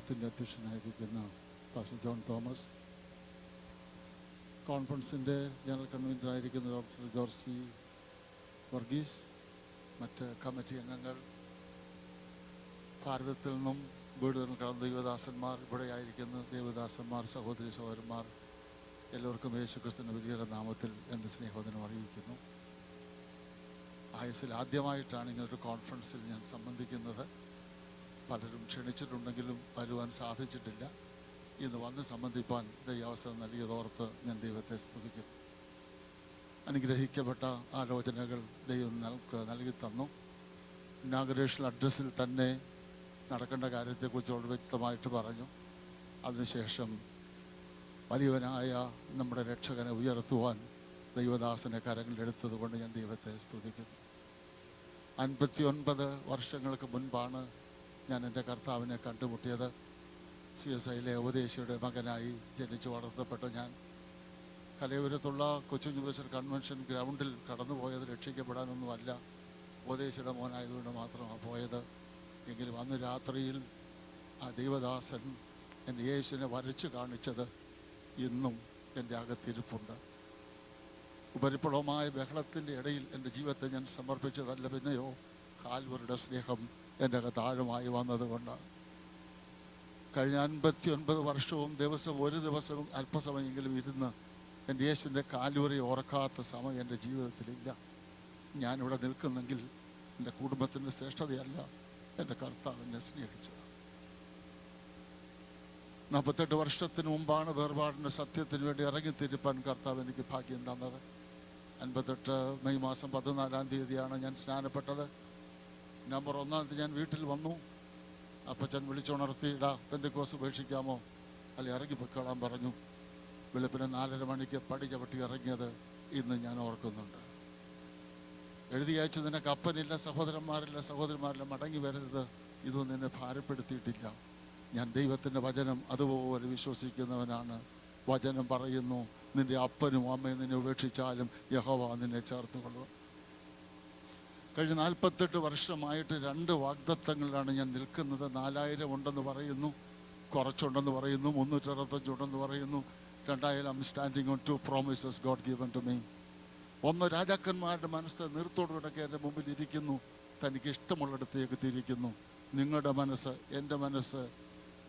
യോഗത്തിൻ്റെ അധ്യക്ഷനായിരിക്കുന്ന pastor John Thomas, കോൺഫറൻസിൻ്റെ ജനറൽ കൺവീനറായിരിക്കുന്ന ഡോക്ടർ ജോർസി വർഗീസ്, മറ്റ് കമ്മിറ്റി അംഗങ്ങൾ, ഭാരതത്തിൽ നിന്നും വീടുകളിൽ കടന്ന ദൈവദാസന്മാർ, ഇവിടെയായിരിക്കുന്ന ദേവദാസന്മാർ, സഹോദരി സഹോദരന്മാർ, എല്ലാവർക്കും യേശുക്രിസ്തുവിൻ്റെ വലിയ നാമത്തിൽ എൻ്റെ സ്നേഹവന്ദനം അറിയിക്കുന്നു. ആയുസ്സിൽ ആദ്യമായിട്ടാണ് ഇങ്ങനൊരു കോൺഫറൻസിൽ ഞാൻ സംബന്ധിക്കുന്നത്. പലരും ക്ഷണിച്ചിട്ടുണ്ടെങ്കിലും വരുവാൻ സാധിച്ചിട്ടില്ല. ഇന്ന് വന്ന് സംബന്ധിപ്പാൻ ഈ അവസരം നൽകിയതോർത്ത് ഞാൻ ദൈവത്തെ സ്തുതിക്കുന്നു. അനുഗ്രഹിക്കപ്പെട്ട ആലോചനകൾ ദൈവം നൽകി തന്നു. ഇനാഗുറേഷൻ അഡ്രസ്സിൽ തന്നെ നടക്കേണ്ട കാര്യത്തെക്കുറിച്ച് വ്യക്തമായിട്ട് പറഞ്ഞു. അതിനുശേഷം വലിയവനായ നമ്മുടെ രക്ഷകനെ ഉയർത്തുവാൻ ദൈവദാസനെ കരങ്ങളിലെടുത്തത് കൊണ്ട് ഞാൻ ദൈവത്തെ സ്തുതിക്കുന്നു. 59 വർഷങ്ങൾക്ക് മുൻപാണ് ഞാൻ എൻ്റെ കർത്താവിനെ കണ്ടുമുട്ടിയത്. CSIയിലെ ഉപദേശിയുടെ മകനായി ജനിച്ചു വളർത്തപ്പെട്ട ഞാൻ കലയൂരത്തുള്ള കൊച്ചു യൂണിവേഴ്സിറ്റി കൺവെൻഷൻ ഗ്രൗണ്ടിൽ കടന്നുപോയത് രക്ഷിക്കപ്പെടാനൊന്നുമല്ല, ഉപദേശിയുടെ മോനായതുകൊണ്ട് മാത്രമാണ് പോയത്. എങ്കിലും അന്ന് രാത്രിയിൽ ആ ദൈവദാസൻ എൻ്റെ യേശുവിനെ വരച്ചു കാണിച്ചത് ഇന്നും എൻ്റെ അകത്തിരിപ്പുണ്ട്. ഉപരിപ്ലവമായ ബഹളത്തിൻ്റെ ഇടയിൽ എൻ്റെ ജീവിതത്തെ ഞാൻ സമർപ്പിച്ചതല്ല, പിന്നെയോ കാൽവരുടെ സ്നേഹം എൻ്റെ അകത്ത് ആഴമായി വന്നതുകൊണ്ടാണ്. കഴിഞ്ഞ 59 വർഷവും ഒരു ദിവസവും അല്പസമയെങ്കിലും ഇരുന്ന് എൻ്റെ യേശുവിൻ്റെ കാൽവരി ഓർക്കാത്ത സമയം എൻ്റെ ജീവിതത്തിലില്ല. ഞാനിവിടെ നിൽക്കുന്നെങ്കിൽ എൻ്റെ കുടുംബത്തിൻ്റെ ശ്രേഷ്ഠതയല്ല, എൻ്റെ കർത്താവിനെ സ്നേഹിച്ചത്. 48 വർഷത്തിന് മുമ്പാണ് വേർപാടിൻ്റെ സത്യത്തിന് വേണ്ടി ഇറങ്ങിത്തിരിപ്പാൻ കർത്താവ് എനിക്ക് ഭാഗ്യം തന്നത്. 58 മെയ് മാസം 14-ാം തീയതിയാണ് ഞാൻ സ്നാനപ്പെട്ടത്. നവംബർ 1-ാം തീയതി ഞാൻ വീട്ടിൽ വന്നു. അപ്പച്ചൻ വിളിച്ചുണർത്തി, പെന്തക്കോസ് ഉപേക്ഷിക്കാമോ, അല്ലെ ഇറങ്ങിപ്പോയിക്കോളാൻ പറഞ്ഞു. വെളുപ്പിന് 4:30 മണിക്ക് പടി ചവിട്ടി ഇറങ്ങിയത് ഇന്ന് ഞാൻ ഓർക്കുന്നുണ്ട്. എഴുതി അയച്ചു, നിനക്ക് അപ്പനില്ല, സഹോദരന്മാരില്ല, സഹോദരിമാരില്ല, മടങ്ങി വരരുത്, ഇതൊന്നും എന്നെ ഭാരപ്പെടുത്തിയിട്ടില്ല. ഞാൻ ദൈവത്തിൻ്റെ വചനം അതുപോലെ വിശ്വസിക്കുന്നവനാണ്. വചനം പറയുന്നു, നിന്റെ അപ്പനും അമ്മയും നിന്നെ ഉപേക്ഷിച്ചാലും യഹോവ നിന്നെ ചേർത്തുകൊള്ളുക. കഴിഞ്ഞ 48 വർഷമായിട്ട് 2 വാഗ്ദത്തങ്ങളിലാണ് ഞാൻ നിൽക്കുന്നത്. 4000 ഉണ്ടെന്ന് പറയുന്നു, കുറച്ചുണ്ടെന്ന് പറയുന്നു, 365 ഉണ്ടെന്ന് പറയുന്നു. 2000 standing on 2 promises God given to me. ഒന്ന്, രാജാക്കന്മാരുടെ മനസ്സ് നീർത്തോടുകിടക്കെ എൻ്റെ മുമ്പിൽ ഇരിക്കുന്നു, തനിക്ക് ഇഷ്ടമുള്ളിടത്തേക്ക് തിരിക്കുന്നു. നിങ്ങളുടെ മനസ്സ്, എൻ്റെ മനസ്സ്,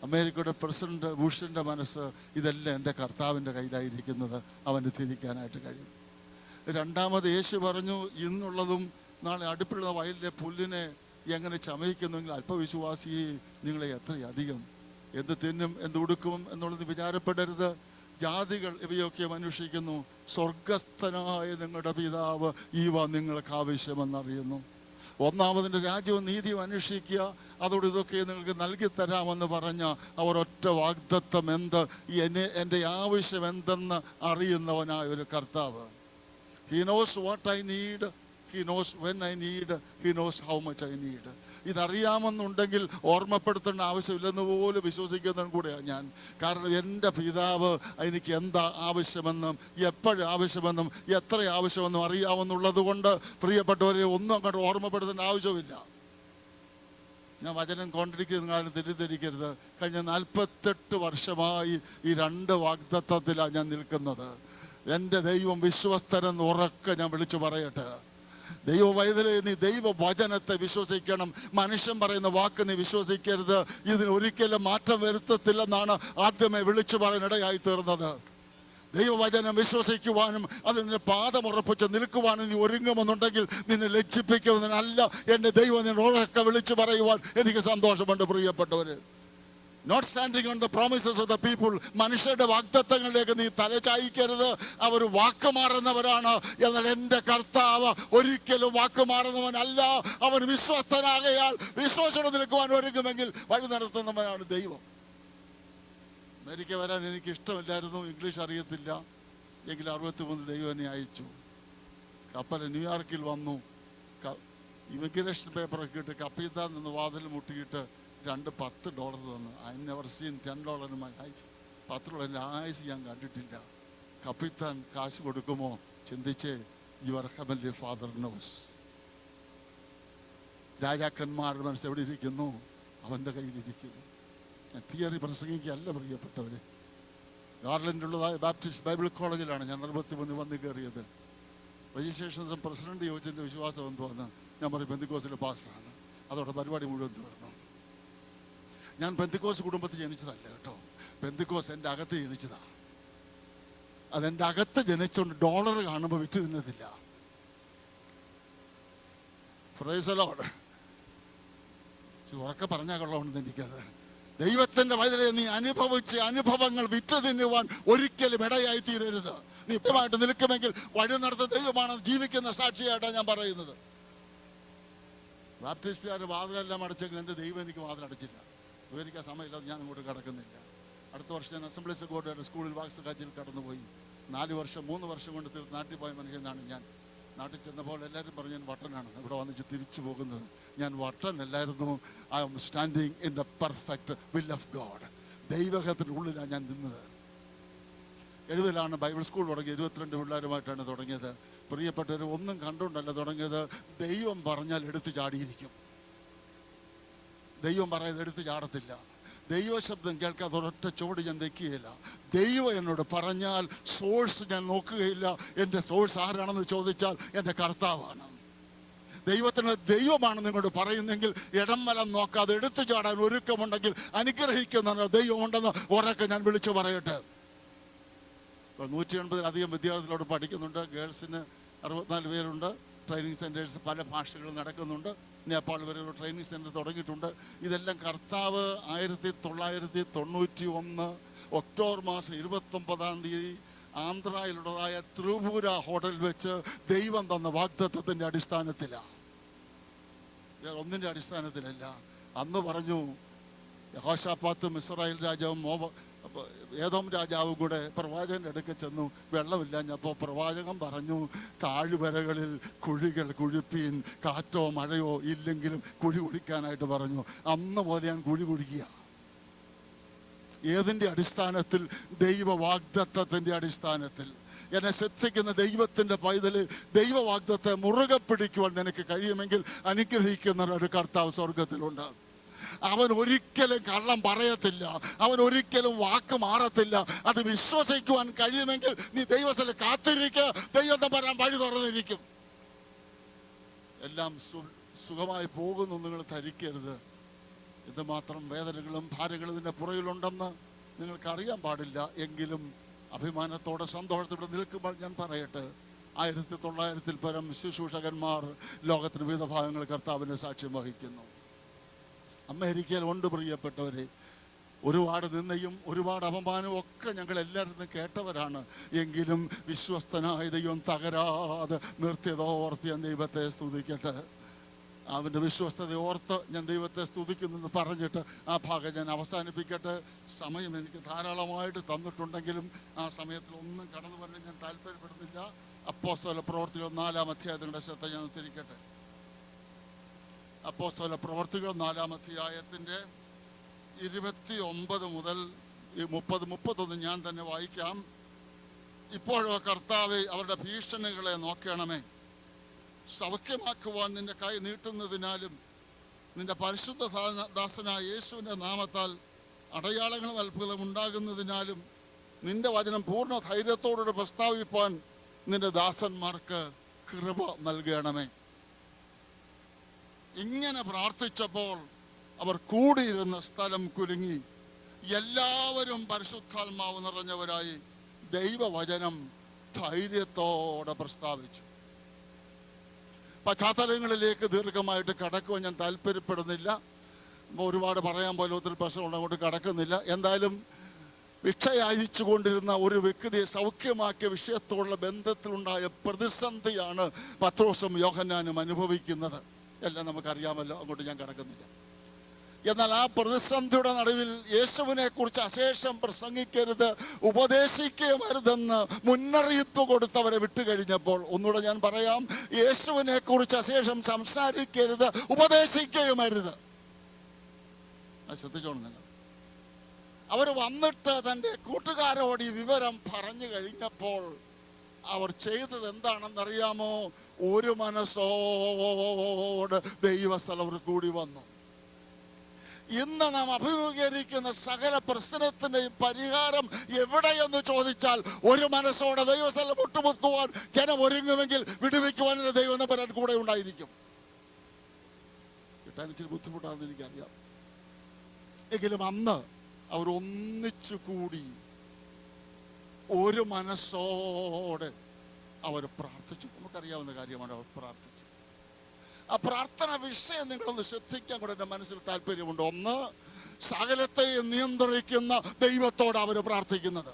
അമേരിക്കയുടെ പ്രസിഡന്റ് ബുഷിൻ്റെ മനസ്സ്, ഇതെല്ലാം എൻ്റെ കർത്താവിൻ്റെ കയ്യിലായിരിക്കുന്നത്. അവന് തിരിക്കാനായിട്ട് കഴിയും. രണ്ടാമത് യേശു പറഞ്ഞു, ഇന്നുള്ളതും നാളെ അടുപ്പിലുള്ള വയലിലെ പുല്ലിനെ എങ്ങനെ ചമയിക്കുന്നെങ്കിൽ അല്പവിശ്വാസി നിങ്ങളെ എത്രയധികം. എന്ത് തിന്നും എന്ത് ഉടുക്കും എന്നുള്ളത് വിചാരപ്പെടരുത്. ജാതികൾ ഇവയൊക്കെ അന്വേഷിക്കുന്നു, സ്വർഗസ്ഥനായ നിങ്ങളുടെ പിതാവ് ഇവ നിങ്ങൾക്ക് ആവശ്യമെന്നറിയുന്നു. ഒന്നാമതിൻ്റെ രാജ്യവും നീതിയും അന്വേഷിക്കുക, അതോട് ഇതൊക്കെ നിങ്ങൾക്ക് നൽകി തരാമെന്ന് പറഞ്ഞ അവർ ഒറ്റ വാഗ്ദത്തം എന്ത്, എൻ്റെ ആവശ്യം എന്തെന്ന് അറിയുന്നവനായ ഒരു കർത്താവ്. He knows what I need, He knows when I need, He knows how much I need. ഇതറിയാമെന്നുണ്ടെങ്കിൽ ഓർമ്മപ്പെടുത്തേണ്ട ആവശ്യമില്ലെന്ന് പോലും വിശ്വസിക്കുന്നതും കൂടെയാണ് ഞാൻ. കാരണം എൻ്റെ പിതാവ് എനിക്ക് എന്താ ആവശ്യമെന്നും എപ്പോഴും ആവശ്യമെന്നും എത്ര ആവശ്യമെന്നും അറിയാമെന്നുള്ളത് കൊണ്ട് പ്രിയപ്പെട്ടവരെ ഒന്നും അങ്ങോട്ട് ഓർമ്മപ്പെടുത്തേണ്ട ആവശ്യമില്ല. ഞാൻ വചനം കൊണ്ടിരിക്കുന്ന കാലം തെറ്റിദ്ധരിക്കരുത്. കഴിഞ്ഞ 48 വർഷമായി ഈ 2 വാഗ്ദത്തത്തിലാണ് ഞാൻ നിൽക്കുന്നത്. എൻ്റെ ദൈവം വിശ്വസ്തരെന്ന് ഉറക്കെ ഞാൻ വിളിച്ചു പറയട്ടെ. ദൈവവൈതലേ, നീ ദൈവവചനത്തെ വിശ്വസിക്കണം. മനുഷ്യൻ പറയുന്ന വാക്ക് നീ വിശ്വസിക്കരുത്. ഇതിന് ഒരിക്കലും മാറ്റം വരുത്തത്തില്ലെന്നാണ് ആദ്യമേ വിളിച്ചു പറയാനിടയായി തീർന്നത്. ദൈവവചനം വിശ്വസിക്കുവാനും അതിന് പാദമുറപ്പിച്ച് നിൽക്കുവാനും നീ ഒരുങ്ങുമെന്നുണ്ടെങ്കിൽ നിന്നെ ലജ്ജിപ്പിക്കുന്നതിനല്ല എൻ്റെ ദൈവം നിന്നെ ഉറക്കെ വിളിച്ചു പറയുവാൻ എനിക്ക് സന്തോഷമുണ്ട്. പ്രിയപ്പെട്ടവര്, not standing on the promises of the people. മനുഷ്യരുടെ വാഗ്ദത്തങ്ങളിലേക്ക് നീ തലചായിക്കരുത്. അവർ വാക്കുമാറുന്നവരാണ്. എന്നാൽ എൻ്റെ കർത്താവ് ഒരിക്കലും വാക്കുമാറുന്നവനല്ല. അവൻ വിശ്വസ്തനാകയാൽ വിശ്വാസത്തോടെ നിൽക്കുവാൻ ഒരുങ്ങുമെങ്കിൽ വഴി നടത്തുന്നവനാണ് ദൈവം. അമേരിക്ക വരാൻ എനിക്ക് ഇഷ്ടമില്ലായിരുന്നു, ഇംഗ്ലീഷ് അറിയത്തില്ല. എങ്കിൽ 63 ദൈവം എന്നെ അയച്ചു. കപ്പൽ ന്യൂയോർക്കിൽ വന്നു. ഇമിഗ്രേഷൻ പേപ്പറൊക്കെ ഇട്ട് കപ്പീത്താൻ നിന്ന് വാതിൽ മുട്ടിയിട്ട് $10 തന്നു. I never seen $10 in my life. $10 ആയുസ് ഞാൻ കണ്ടിട്ടില്ല. കപ്പിത്താൻ കാശ് കൊടുക്കുമോ ചിന്തിച്ച് യുവർ ഹെവൻലി ഫാദർ നോസ്. രാജാക്കന്മാരുടെ മനസ്സ് എവിടെ ഇരിക്കുന്നു? അവൻ്റെ കയ്യിലിരിക്കുന്നു. തിയറി പ്രസംഗിക്കുകയല്ല പ്രിയപ്പെട്ടവര്. ഗാർലൻഡിലുള്ളതായ ബാപ്റ്റിസ്റ്റ് ബൈബിൾ കോളേജിലാണ് ഞാൻ 63 വന്ന് കയറിയത്. രജിസ്ട്രേഷൻ പ്രസിഡന്റ് ചോദിച്ചതിൻ്റെ വിശ്വാസം എന്തുവന്ന് ഞാൻ പറയും പെന്തിക്കോസിലെ പാസ്റ്ററാണ്. അതോടെ പരിപാടി മുഴുവൻ തീർന്നു. ഞാൻ പെന്തിക്കോസ് കുടുംബത്തിൽ ജനിച്ചതല്ല കേട്ടോ. പെന്തിക്കോസ് എൻ്റെ അകത്ത് ജനിച്ചതാ. അതെൻ്റെ അകത്ത് ജനിച്ചുകൊണ്ട് ഡോളർ കാണുമ്പോൾ വിറ്റ് തിന്നത്തില്ല. Price the Lord. ഉറക്കെ പറഞ്ഞാൽ കൊള്ളാമെന്ന് എനിക്കത്. ദൈവത്തിന്റെ വചനെ നീ അനുഭവിച്ച് അനുഭവങ്ങൾ വിറ്റ് തിന്നുവാൻ ഒരിക്കലും ഇടയായി തീരരുത്. നീ ഇപ്പമായിട്ട് നിൽക്കുമെങ്കിൽ വഴി നടത്തുന്ന ദൈവമാണ് ജീവിക്കുന്ന സാക്ഷിയായിട്ടാണ് ഞാൻ പറയുന്നത്. ബാപ്റ്റിസ്റ്റുകാർ വാതിലെല്ലാം അടച്ചെങ്കിൽ എൻ്റെ ദൈവം എനിക്ക് വാതിലടച്ചില്ല. വിവരിക്കാൻ സമയമില്ലാതെ ഞാൻ അങ്ങോട്ട് കിടക്കുന്നില്ല. അടുത്ത വർഷം ഞാൻ അസംബ്ലീസ് ഓഫ് ഗോഡ് സ്കൂളിൽ വാക്സ് കാച്ചിൽ കടന്നുപോയി. 3 വർഷം കൊണ്ട് തീർത്ത് നാട്ടിൽ പോയ മനുഷ്യനാണ് ഞാൻ. നാട്ടിൽ ചെന്നപ്പോൾ എല്ലാവരും പറഞ്ഞു ഞാൻ വട്ടനാണ്. ഇവിടെ വന്നിച്ച് തിരിച്ചു പോകുന്നത്. ഞാൻ വട്ടനല്ലായിരുന്നു. I am standing in the perfect will of God. ദൈവത്തിന്റെ ഉള്ളിലാണ് ഞാൻ നിന്നത്. 70-ലാണ് ബൈബിൾ സ്കൂൾ തുടങ്ങി. 22 പിള്ളേരുമായിട്ടാണ് തുടങ്ങിയത്. പ്രിയപ്പെട്ടവർ, ഒന്നും കണ്ടുകൊണ്ടല്ല തുടങ്ങിയത്. ദൈവം പറഞ്ഞാൽ എടുത്തു ചാടിയിരിക്കും. ദൈവം പറയുന്നത് എടുത്തു ചാടത്തില്ല. ദൈവശബ്ദം കേൾക്കാതെ ഒരൊറ്റ ചുവട് ഞാൻ വെക്കുകയില്ല. ദൈവം എന്നോട് പറഞ്ഞാൽ സോഴ്സ് ഞാൻ നോക്കുകയില്ല. എൻ്റെ സോഴ്സ് ആരാണെന്ന് ചോദിച്ചാൽ എൻ്റെ കർത്താവാണ്. ദൈവത്തിന് ദൈവമാണ് നിങ്ങളോട് പറയുന്നെങ്കിൽ ഇടം വലം നോക്കാതെ എടുത്തു ചാടാൻ ഒരുക്കമുണ്ടെങ്കിൽ അനുഗ്രഹിക്കുന്ന ദൈവമുണ്ടെന്ന് ഉറക്കെ ഞാൻ വിളിച്ചു പറയട്ടെ. 180-ലധികം വിദ്യാർത്ഥികളോട് പഠിക്കുന്നുണ്ട്. ഗേൾസിന് 64 പേരുണ്ട്. ട്രെയിനിങ് സെന്റേഴ്സ് പല ഭാഷകളും നടക്കുന്നുണ്ട്. നേപ്പാൾ വരെ ഒരു ട്രെയിനിങ് സെന്റർ തുടങ്ങിയിട്ടുണ്ട്. ഇതെല്ലാം കർത്താവ് 1991 ഒക്ടോബർ മാസം 29 ആന്ധ്രയിലുള്ളതായ ത്രിപുര ഹോട്ടലിൽ വെച്ച് ദൈവം തന്ന വാഗ്ദത്തത്തിന്റെ അടിസ്ഥാനത്തിലാണ്. ഒന്നിന്റെ അടിസ്ഥാനത്തിലല്ല. അന്ന് പറഞ്ഞു യഹോശാഫാത്തും ഇസ്രായേൽ രാജാവും ഏദോം രാജാവും കൂടെ പ്രവാചകന്റെ അടുക്കൽ ചെന്നു. വെള്ളമില്ലാഞ്ഞപ്പോൾ പ്രവാചകൻ പറഞ്ഞു, താഴ്വരകളിൽ കുഴികൾ കുഴിപ്പീൻ, കാറ്റോ മഴയോ ഇല്ലെങ്കിലും കുഴി കുഴിക്കാനായിട്ട് പറഞ്ഞു. അന്ന് പോലെ ഞാൻ കുഴി കുഴിക്കുക. ഏതിന്റെ അടിസ്ഥാനത്തിൽ? ദൈവ വാഗ്ദത്തത്തിന്റെ അടിസ്ഥാനത്തിൽ. എന്നെ ശ്രദ്ധിക്കുന്ന ദൈവത്തിന്റെ പൈതല്, ദൈവ വാഗ്ദത്തെ മുറുകെ പിടിക്കുവാൻ നിനക്ക് കഴിയുമെങ്കിൽ അനുഗ്രഹിക്കുന്ന ഒരു കർത്താവ് സ്വർഗത്തിലുണ്ട്. അവൻ ഒരിക്കലും കള്ളം പറയത്തില്ല. അവൻ ഒരിക്കലും വാക്ക് മാറത്തില്ല. അത് വിശ്വസിക്കുവാൻ കഴിയുമെങ്കിൽ നീ ദൈവത്തിൽ കാത്തിരിക്കുക. ദൈവത്തെ പറയാൻ വഴി തുറന്നിരിക്കും. എല്ലാം സുഖമായി പോകുന്നു നിങ്ങൾ ധരിക്കരുത്. ഇതുമാത്രം വേദനകളും ഭാരങ്ങളും ഇതിന്റെ പുറകിലുണ്ടെന്ന് നിങ്ങൾക്ക് അറിയാൻ പാടില്ല. എങ്കിലും അഭിമാനത്തോടെ സന്തോഷത്തോടെ നിൽക്കുമ്പോൾ ഞാൻ പറയട്ടെ, 1900-ൽ പരം ശുശ്രൂഷകന്മാർ ലോകത്തിന് വിവിധ ഭാഗങ്ങൾ കർത്താവിനെ സാക്ഷ്യം വഹിക്കുന്നു. അമേരിക്കയിൽ ഉണ്ട് പ്രിയപ്പെട്ടവരെ. ഒരുപാട് നിന്നയും ഒരുപാട് അപമാനവും ഒക്കെ ഞങ്ങൾ എല്ലാവരും കേട്ടവരാണ്. എങ്കിലും വിശ്വസ്തനായ ദൈവം തകരാതെ നിർത്തിയതോർത്ത് ഞാൻ ദൈവത്തെ സ്തുതിക്കട്ടെ. അവൻ്റെ വിശ്വസ്തത ഓർത്ത് ഞാൻ ദൈവത്തെ സ്തുതിക്കുന്നെന്ന് പറഞ്ഞിട്ട് ആ ഭാഗം ഞാൻ അവസാനിപ്പിക്കട്ടെ. സമയം എനിക്ക് ധാരാളമായിട്ട് തന്നിട്ടുണ്ടെങ്കിലും ആ സമയത്തിൽ ഒന്നും കടന്നു വരാൻ ഞാൻ താല്പര്യപ്പെടുന്നില്ല. അപ്പോസ്തല പ്രവർത്തികൾ 4-ാം അധ്യായത്തിൻ്റെ ശ്രദ്ധ ഞാൻ തിരിക്കട്ടെ. അപ്പോസ്തല പ്രവർത്തികൾ 4-ാം അധ്യായത്തിൻ്റെ 29 മുതൽ 30-31 ഞാൻ തന്നെ വായിക്കാം. ഇപ്പോഴോ കർത്താവേ, അവരുടെ ഭീഷണികളെ നോക്കണമേ. സൗഖ്യമാക്കുവാൻ നിന്റെ കൈ നീട്ടുന്നതിനാലും നിന്റെ പരിശുദ്ധ ദാസനായ യേശുവിൻ്റെ നാമത്താൽ അടയാളങ്ങളും അത്ഭുതം ഉണ്ടാകുന്നതിനാലും നിന്റെ വചനം പൂർണ്ണ ധൈര്യത്തോടെ പ്രസ്താവിപ്പാൻ നിന്റെ ദാസന്മാർക്ക് കൃപ നൽകണമേ. ഇങ്ങനെ പ്രാർത്ഥിച്ചപ്പോൾ അവർ കൂടിയിരുന്ന സ്ഥലം കുലുങ്ങി. എല്ലാവരും പരിശുദ്ധാത്മാവ് നിറഞ്ഞവരായി ദൈവവചനം ധൈര്യത്തോടെ പ്രസ്താവിച്ചു. പശ്ചാത്തലങ്ങളിലേക്ക് ദീർഘമായിട്ട് കടക്കുവാൻ ഞാൻ താല്പര്യപ്പെടുന്നില്ല. ഒരുപാട് പറയാൻ പോലും ഒത്തിരി പ്രശ്നമുണ്ട്, അങ്ങോട്ട് കടക്കുന്നില്ല. എന്തായാലും ഭിക്ഷ യാചിച്ചു കൊണ്ടിരുന്ന ഒരു വ്യക്തിയെ സൗഖ്യമാക്കിയ വിഷയത്തോടുള്ള ബന്ധത്തിലുണ്ടായ പ്രതിസന്ധിയാണ് പത്രോസും യോഹന്നാനും അനുഭവിക്കുന്നത്. എല്ലാം നമുക്കറിയാമല്ലോ, അങ്ങോട്ട് ഞാൻ കടക്കുന്നില്ല. എന്നാൽ ആ പ്രതിസന്ധിയുടെ നടുവിൽ യേശുവിനെ കുറിച്ച് അശേഷം പ്രസംഗിക്കരുത്, ഉപദേശിക്കരുതെന്ന് മുന്നറിയിപ്പ് കൊടുത്തവരെ വിട്ടുകഴിഞ്ഞപ്പോൾ, ഒന്നുകൂടെ ഞാൻ പറയാം, യേശുവിനെ കുറിച്ച് അശേഷം സംസാരിക്കരുത്, ഉപദേശിക്കുകയുമരുത്. അത് ശ്രദ്ധിച്ചോണം നിങ്ങൾ. അവർ വന്നിട്ട് തൻ്റെ കൂട്ടുകാരോട് ഈ വിവരം പറഞ്ഞു കഴിഞ്ഞപ്പോൾ അവർ ചെയ്തത് എന്താണെന്നറിയാമോ? ഒരു മനസ്സോട് ദൈവസ്ഥലവർ കൂടി വന്നു. ഇന്ന് നാം അഭിമുഖീകരിക്കുന്ന സകല പ്രശ്നത്തിന്റെയും പരിഹാരം എവിടെയെന്ന് ചോദിച്ചാൽ, ഒരു മനസ്സോടെ ദൈവസ്ഥലം മുട്ടുമുത്തുവാൻ ജനം ഒരുങ്ങുമെങ്കിൽ വിടുവിക്കുവാൻ ദൈവം നമ്പരാൻ കൂടെ ഉണ്ടായിരിക്കും. കിട്ടാൻ ഇച്ചിരി ബുദ്ധിമുട്ടാണെന്ന് എനിക്കറിയാം. എങ്കിലും അന്ന് അവർ ഒന്നിച്ചു കൂടി ഒരു മനസ്സോടെ അവർ പ്രാർത്ഥിച്ചു. നമുക്കറിയാവുന്ന കാര്യമാണ് അവർ പ്രാർത്ഥിച്ചു. ആ പ്രാർത്ഥന വിഷയം നിങ്ങളൊന്ന് ശ്രദ്ധിക്കാൻ കൂടെ എൻ്റെ മനസ്സിൽ താല്പര്യമുണ്ട്. ഒന്ന്, സകലത്തെയും നിയന്ത്രിക്കുന്ന ദൈവത്തോട് അവർ പ്രാർത്ഥിക്കുന്നത്.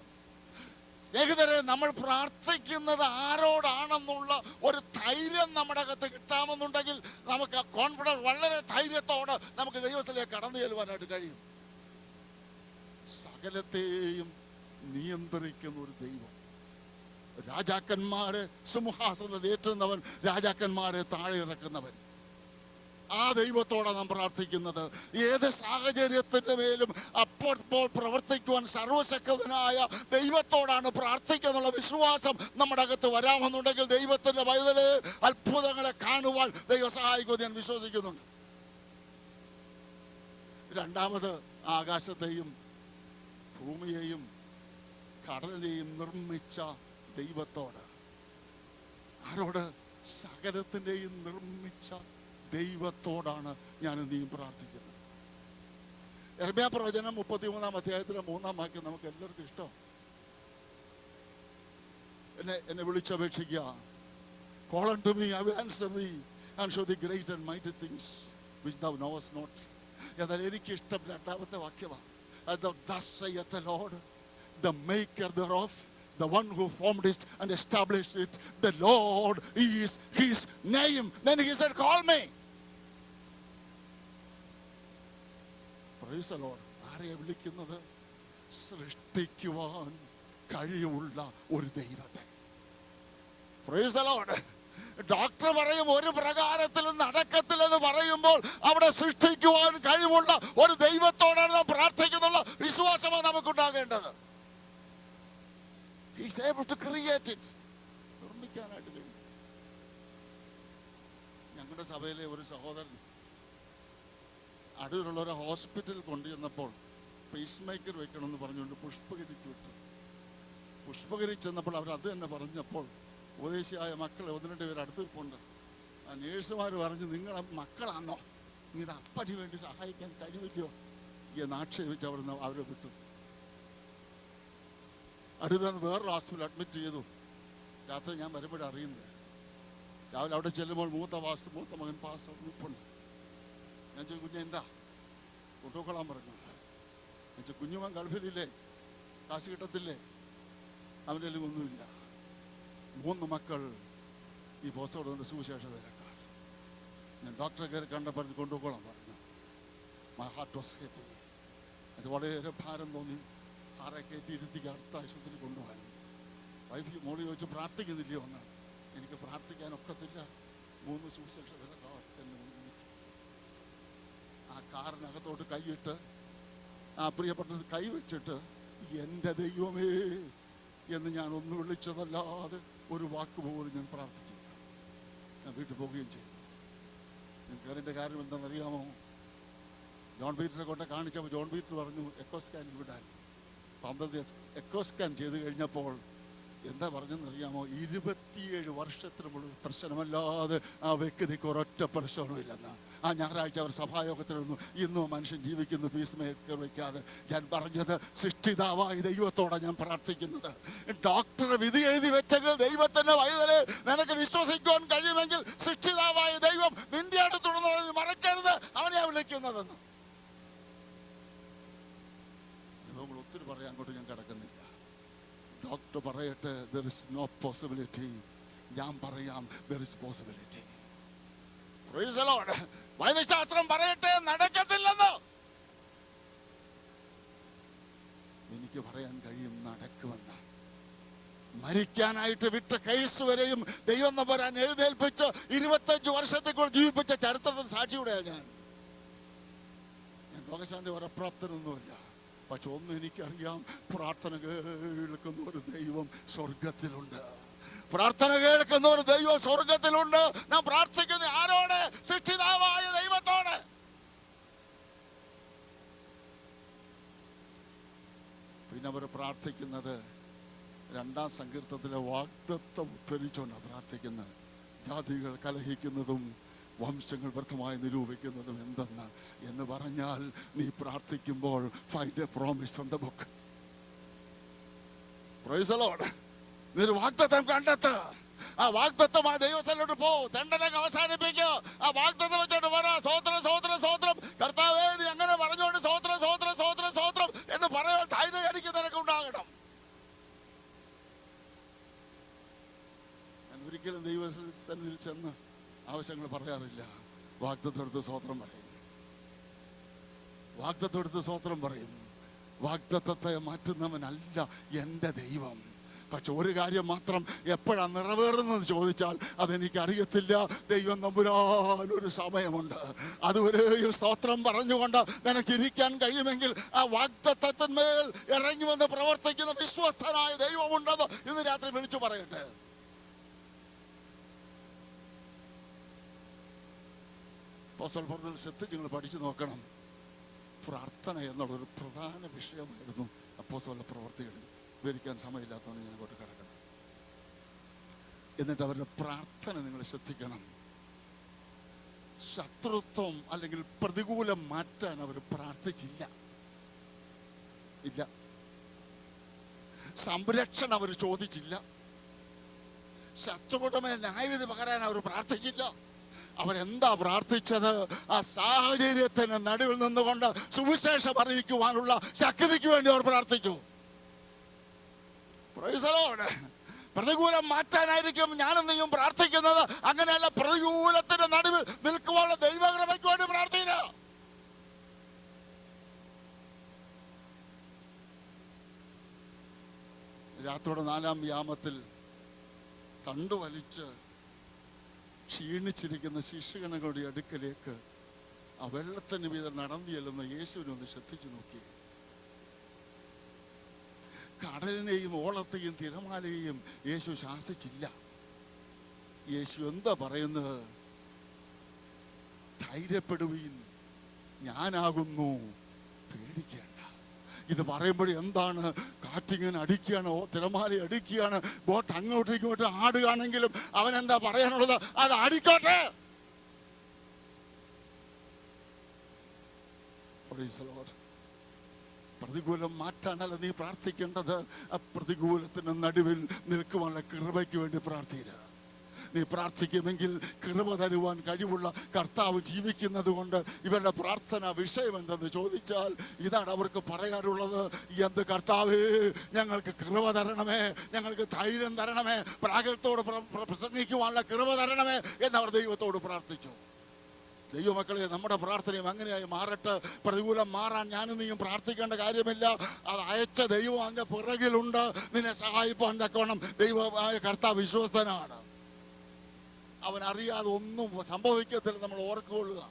സ്നേഹിതരെ, നമ്മൾ പ്രാർത്ഥിക്കുന്നത് ആരോടാണെന്നുള്ള ഒരു ധൈര്യം നമ്മുടെ അകത്ത് കിട്ടാമെന്നുണ്ടെങ്കിൽ നമുക്ക് കോൺഫിഡൻസ്, വളരെ ധൈര്യത്തോടെ നമുക്ക് ദൈവത്തിലേക്ക് കടന്നു ചെല്ലുവാനായിട്ട് കഴിയും. സകലത്തെയും നിയന്ത്രിക്കുന്ന ഒരു ദൈവം. രാജാക്കന്മാരെ സിംഹാസനത്തിൽ ഏറ്റുന്നവൻ, രാജാക്കന്മാരെ താഴെ ഇറക്കുന്നവൻ. ആ ദൈവത്തോടാണ് നാം പ്രാർത്ഥിക്കുന്നത്. ഏത് സാഹചര്യത്തിന്റെ മേലും അപ്പോൾ പ്രവർത്തിക്കുവാൻ സർവശക്തനായ ദൈവത്തോടാണ് പ്രാർത്ഥിക്കുന്നുള്ള വിശ്വാസം നമ്മുടെ അകത്ത് വരാമെന്നുണ്ടെങ്കിൽ ദൈവത്തിന്റെ പൈതല് അത്ഭുതങ്ങളെ കാണുവാൻ ദൈവം സഹായിക്കുമെന്ന് ഞാൻ വിശ്വസിക്കുന്നുണ്ട്. രണ്ടാമത്, ആകാശത്തെയും ഭൂമിയെയും കടലിനെയും നിർമ്മിച്ച ദൈവത്തോട്. ആരോട്? സകലത്തിന്റെയും നിർമ്മിച്ച ദൈവത്തോടാണ് ഞാൻ നീയും പ്രാർത്ഥിക്കുന്നത്. യെരമ്യാ പ്രവചനം 33-ാം അധ്യായത്തിലെ 3-ാം വാക്യം നമുക്ക് എല്ലാവർക്കും ഇഷ്ടം. എന്നെ വിളിച്ചപേക്ഷിക്കുക. Call unto me, I will answer thee and show thee great and mighty things which thou knowest not. എന്നാൽ എനിക്ക് ഇഷ്ടം രണ്ടാമത്തെ വാക്യമാണ്. Thus saith the Lord, the maker thereof, the one who formed it and established it, the Lord is his name. Then he said, call me. Praise the Lord. ആരെയാ വിളിക്കുന്നത്? സൃഷ്ടിക്കുവാൻ കഴിവുള്ള ഒരു ദൈവത്തെ. Praise the Lord. ഡോക്ടർ പറയും ഒരു പ്രകാരത്തിലും നടക്കത്തില്ലെന്ന് പറയുമ്പോൾ അവിടെ സൃഷ്ടിക്കുവാൻ കഴിവുള്ള ഒരു ദൈവത്തോടാണ് നാം പ്രാർത്ഥിക്കുന്നുള്ള വിശ്വാസമാണ് നമുക്കുണ്ടാകേണ്ടത്. He is able to create it. നിർമ്മിക്കാനായിട്ട് കഴിയും. ഞങ്ങളുടെ സഭയിലെ ഒരു സഹോദരൻ അടൂരുള്ള ഒരു ഹോസ്പിറ്റൽ കൊണ്ടുചെന്നപ്പോൾ പേസ് മേക്കർ വെക്കണമെന്ന് പറഞ്ഞുകൊണ്ട് പുഷ്പഗിരിക്ക് വിട്ടു. പുഷ്പഗിരി ചെന്നപ്പോൾ അവർ അത് തന്നെ പറഞ്ഞപ്പോൾ ഉപദേശിയായ മക്കളെ 1-2 പേര് അടുത്തിരിപ്പുണ്ട്. ആ നേഴ്സുമാർ പറഞ്ഞു, നിങ്ങളെ മക്കളാണോ? നിങ്ങളുടെ അപ്പന് വേണ്ടി സഹായിക്കാൻ കഴിവില്ലയോ എന്ന് ആക്ഷേപിച്ച് അവരെ വിട്ടു. അടുത്ത് വേറൊരു ഹോസ്പിറ്റൽ അഡ്മിറ്റ് ചെയ്തു. രാത്രി ഞാൻ വരുമ്പോഴേ അറിയുന്നത്. രാവിലെ അവിടെ ചെല്ലുമ്പോൾ മൂത്ത മകൻ പാസ് നിൽപ്പുണ്ട്. ഞാൻ ചോദിച്ചു, കുഞ്ഞെ എന്താ? കൊണ്ടുപോയിക്കൊള്ളാൻ പറഞ്ഞു. ഞാൻ ചോദിച്ചു, കുഞ്ഞുമൻ ഗൾഫിലില്ലേ? കാശ് കിട്ടത്തില്ലേ? അവൻ്റെ എല്ലാം ഒന്നുമില്ല. 3 മക്കൾ ഈ പോസ്റ്റോടുകൊണ്ട് സുവിശേഷ തിരക്കാർ. ഞാൻ ഡോക്ടറെ കയറി കണ്ടപ്പോൾ കൊണ്ടുപോയിക്കോളാൻ പറഞ്ഞു. My heart was happy. അത് വളരെ ഭാരം തോന്നി. ആരെ കയറ്റി ഇരുത്തിക്ക് അടുത്ത ആശുപത്രി കൊണ്ടുപോകാൻ. വൈഫ് മോളി ചോദിച്ചു, പ്രാർത്ഥിക്കുന്നില്ലയോ എന്ന്. എനിക്ക് പ്രാർത്ഥിക്കാനൊക്കത്തില്ല. 3 സുവിശേഷ തിരക്കാർ എന്നെ മുന്നിൽ. ആ കാറിനകത്തോട്ട് കൈയിട്ട് ആ പ്രിയപ്പെട്ടത് കൈവച്ചിട്ട്, എൻ്റെ ദൈവമേ എന്ന് ഞാൻ ഒന്ന് വിളിച്ചതല്ലാതെ ഒരു വാക്ക് പോലും ഞാൻ പ്രാർത്ഥിച്ചില്ല. ഞാൻ വീട്ടിൽ പോവുകയും ചെയ്തു. നിങ്ങൾക്ക് അതിൻ്റെ കാര്യം എന്താണെന്നറിയാമോ? ജോൺ പീറ്ററെ കൊണ്ട് കാണിച്ചപ്പോൾ ജോൺ പീറ്റർ പറഞ്ഞു എക്കോ സ്കാൻ വിടാൻ. 12 എക്കോ സ്കാൻ ചെയ്ത് കഴിഞ്ഞപ്പോൾ എന്താ പറഞ്ഞെന്നറിയാമോ? 27 വർഷത്തിനുമുള്ള പ്രശ്നമല്ലാതെ ആ വ്യക്തിക്ക് ഒരൊറ്റ പ്രശ്നവുമില്ലെന്ന്. ആ ഞായറാഴ്ച അവർ സഭായോഗത്തിലിരുന്നു. ഇന്നും മനുഷ്യൻ ജീവിക്കുന്നു പീസ് മേക്കർ വയ്ക്കാതെ. ഞാൻ പറഞ്ഞത്, സൃഷ്ടിതാവായ ദൈവത്തോടെ ഞാൻ പ്രാർത്ഥിക്കുന്നത്. ഡോക്ടർ വിധി എഴുതി വെച്ചെങ്കിൽ ദൈവത്തിന്റെ വൈതല് നിനക്ക് വിശ്വസിക്കുവാൻ കഴിയുമെങ്കിൽ സൃഷ്ടിതാവായ ദൈവം നിന്റെ അടുത്തുള്ളത് മറക്കരുത്, അവനെയാ വിളിക്കുന്നതെന്ന്. നമ്മൾ ഒത്തിരി പറയാൻ അങ്ങോട്ട് ഞാൻ കിടക്കുന്നില്ല. ഡോക്ടർ പറയട്ടെ, there is no possibility. ഞാൻ പറയാം, there is possibility. Praise the Lord. വൈദ്യശാസ്ത്രം പറയട്ടെ നടക്കത്തില്ലെന്ന്. എനിക്ക് പറയാൻ കഴിയും, നടക്കുമെന്ന്. മരിക്കാനായിട്ട് വിട്ട കേസ് വരെയും ദൈവം നമ്പരാൻ എഴുന്നേൽപ്പിച്ച് 25 വർഷത്തേക്കുള്ള ജീവിപ്പിച്ച ചരിത്രത്തിൽ സാക്ഷിയുടെയാണ് ഞാൻ. രോഗശാന്തി വരപ്രാപ്തനൊന്നുമില്ല. പക്ഷെ ഒന്ന് എനിക്കറിയാം, പ്രാർത്ഥന കേൾക്കുന്ന ഒരു ദൈവം സ്വർഗത്തിലുണ്ട്. പ്രാർത്ഥന കേൾക്കുന്ന ഒരു ദൈവം സ്വർഗത്തിലുണ്ട്. നാം പ്രാർത്ഥിക്കുന്ന ആരോട്? സൃഷ്ടിതാവായ ദൈവത്തോട്. പിന്നെ അവർ പ്രാർത്ഥിക്കുന്നത് 2-ാം സങ്കീർത്തനത്തിലെ വാഗ്ദത്തം ഉദ്ധരിച്ചുകൊണ്ടാണ് പ്രാർത്ഥിക്കുന്നത്. ജാതികൾ കലഹിക്കുന്നതും വംശങ്ങൾ വ്യർത്ഥമായി നിരൂപിക്കുന്നതും എന്തെന്ന് എന്ന് പറഞ്ഞാൽ, നീ പ്രാർത്ഥിക്കുമ്പോൾ find A promise from the book. Price the Lord. നീ ഒരു വാഗ്ദത്തം കണ്ടെത്ത്. ആ വാഗ്ദത്തമായ ദൈവസ്ഥലോട്ട് പോ. ദണ്ഡനങ്ങൾ അവസാനിപ്പിക്കുക. ആ വാഗ്ദത്തം വെച്ചോണ്ട് പറ, സ്തോത്രം സ്തോത്രം സ്തോത്രം കർത്താവേ, നീ അങ്ങനെ പറഞ്ഞുകൊണ്ട് സ്തോത്രം സ്തോത്രം സ്തോത്രം സ്തോത്രം എന്ന് പറയാൻ ധൈര്യം എനിക്ക് നിനക്ക് ഉണ്ടാകണം. ഞാൻ ഒരിക്കലും ദൈവസന്നിധിയിൽ ചെന്ന് ആവശ്യങ്ങൾ പറയാറില്ല. വാഗ്ദത്തെടുത്ത് സ്തോത്രം പറയും. വാഗ്ദത്തെടുത്ത് സ്തോത്രം പറയും. വാഗ്ദത്തത്തെ മാറ്റുന്നവനല്ല എൻ്റെ ദൈവം. പക്ഷെ ഒരു കാര്യം മാത്രം, എപ്പോഴാണ് നിറവേറുന്നത് ചോദിച്ചാൽ അതെനിക്കറിയത്തില്ല. ദൈവം തമ്പുരാൻ ഒരു സമയമുണ്ട്. അതുവരെയും സ്തോത്രം പറഞ്ഞുകൊണ്ട് നിനക്കിരിക്കാൻ കഴിയുമെങ്കിൽ ആ വാഗ്ദത്തത്തിന്മേൽ ഇറങ്ങി വന്ന് പ്രവർത്തിക്കുന്ന വിശ്വസ്തനായ ദൈവമുണ്ടെന്ന് ഇന്ന് രാത്രി വിളിച്ചു പറയട്ടെ. അപ്പോസ്തലൻ പറഞ്ഞ സത്യം നിങ്ങൾ പഠിച്ചു നോക്കണം. പ്രാർത്ഥന എന്നുള്ളൊരു പ്രധാന വിഷയമായിരുന്നു അപ്പോസ്തല പ്രവർത്തികളിൽ. വിവരിക്കാൻ സമയമില്ലാത്തതാണ് ഞാൻ അങ്ങോട്ട് കിടക്കുന്നത്. എന്നിട്ട് അവരുടെ പ്രാർത്ഥന നിങ്ങൾ ശ്രദ്ധിക്കണം. ശത്രുത്വം അല്ലെങ്കിൽ പ്രതികൂലം മാറ്റാൻ അവർ പ്രാർത്ഥിച്ചില്ല. ഇല്ല. സംരക്ഷണം അവർ ചോദിച്ചില്ല. ശത്രുക്കളുടെ മേൽ ന്യായവിധി പകരാൻ അവർ പ്രാർത്ഥിച്ചില്ല. അവരെന്താ പ്രാർത്ഥിച്ചത്? ആ സാഹചര്യത്തിന് നടുവിൽ നിന്നുകൊണ്ട് സുവിശേഷം അറിയിക്കുവാനുള്ള ശക്തിക്ക് വേണ്ടി അവർ പ്രാർത്ഥിച്ചു. Praise the lord. പ്രതികൂലം മാറ്റാനായിരിക്കും ഞാനും നീയും പ്രാർത്ഥിക്കുന്നത്. അങ്ങനെയല്ല, പ്രതികൂലത്തിന്റെ നടുവിൽ നിൽക്കുവാനുള്ള ദൈവകൃപയ്ക്ക് വേണ്ടി പ്രാർത്ഥിക്കുക. രാത്രിയുടെ 4-ാം യാമത്തിൽ തണ്ടുവലിച്ച് ക്ഷീണിച്ചിരിക്കുന്ന ശിശുഗണങ്ങളുടെ അടുക്കലേക്ക് ആ വെള്ളത്തിന് മീതെ നടന്നു ചെല്ലുന്ന യേശുവിനെ ഒന്ന് ശ്രദ്ധിച്ചു നോക്കി. കടലിനെയും ഓളത്തെയും തിരമാലയെയും യേശു ശാസിച്ചില്ല. യേശു എന്താ പറയുന്നത്? ധൈര്യപ്പെടുവീൻ, ഞാനാകുന്നു, പേടിക്കേണ്ട. ഇത് പറയുമ്പോൾ എന്താണ്? കാറ്റിങ്ങനെ അടിക്കുകയാണ്, തിരമാല അടിക്കുകയാണ്, ബോട്ട് അങ്ങോട്ടും ഇങ്ങോട്ടും ആടുകയാണെങ്കിലും അവൻ എന്താ പറയാനുള്ളത്? അത് അടിക്കോട്ടെ. പ്രതികൂലം മാറ്റാനല്ല നീ പ്രാർത്ഥിക്കേണ്ടത്. ആ പ്രതികൂലത്തിന് നടുവിൽ നിൽക്കുവാനുള്ള കൃപയ്ക്ക് വേണ്ടി പ്രാർത്ഥിക്കുക. നീ പ്രാർത്ഥിക്കുമെങ്കിൽ കൃപ തരുവാൻ കഴിവുള്ള കർത്താവ് ജീവിക്കുന്നത് കൊണ്ട് ഇവരുടെ പ്രാർത്ഥന വിഷയം എന്തെന്ന് ചോദിച്ചാൽ ഇതാണ് അവർക്ക് പറയാനുള്ളത്. എന്ത് കർത്താവേ, ഞങ്ങൾക്ക് കൃപ തരണമേ, ഞങ്ങൾക്ക് ധൈര്യം തരണമേ, പ്രാഗൽഭ്യത്തോട് പ്രസംഗിക്കുവാനുള്ള കൃപ തരണമേ എന്നവർ ദൈവത്തോട് പ്രാർത്ഥിച്ചു. ദൈവമക്കളെ, നമ്മുടെ പ്രാർത്ഥനയും അങ്ങനെയായി മാറട്ടെ. പ്രതികൂലം മാറാൻ ഞാനും നീയും പ്രാർത്ഥിക്കേണ്ട കാര്യമില്ല. അത് അയച്ച ദൈവം അതിന്റെ പുറകിലുണ്ട്. നിന്നെ സഹായിപ്പാൻ തക്കവണ്ണം ദൈവമായ കർത്താവ് വിശ്വസ്തനാണ്. അവൻ അറിയാതെ ഒന്നും സംഭവിക്കത്തില്ല. നമ്മൾ ഓർക്കൊള്ളുക.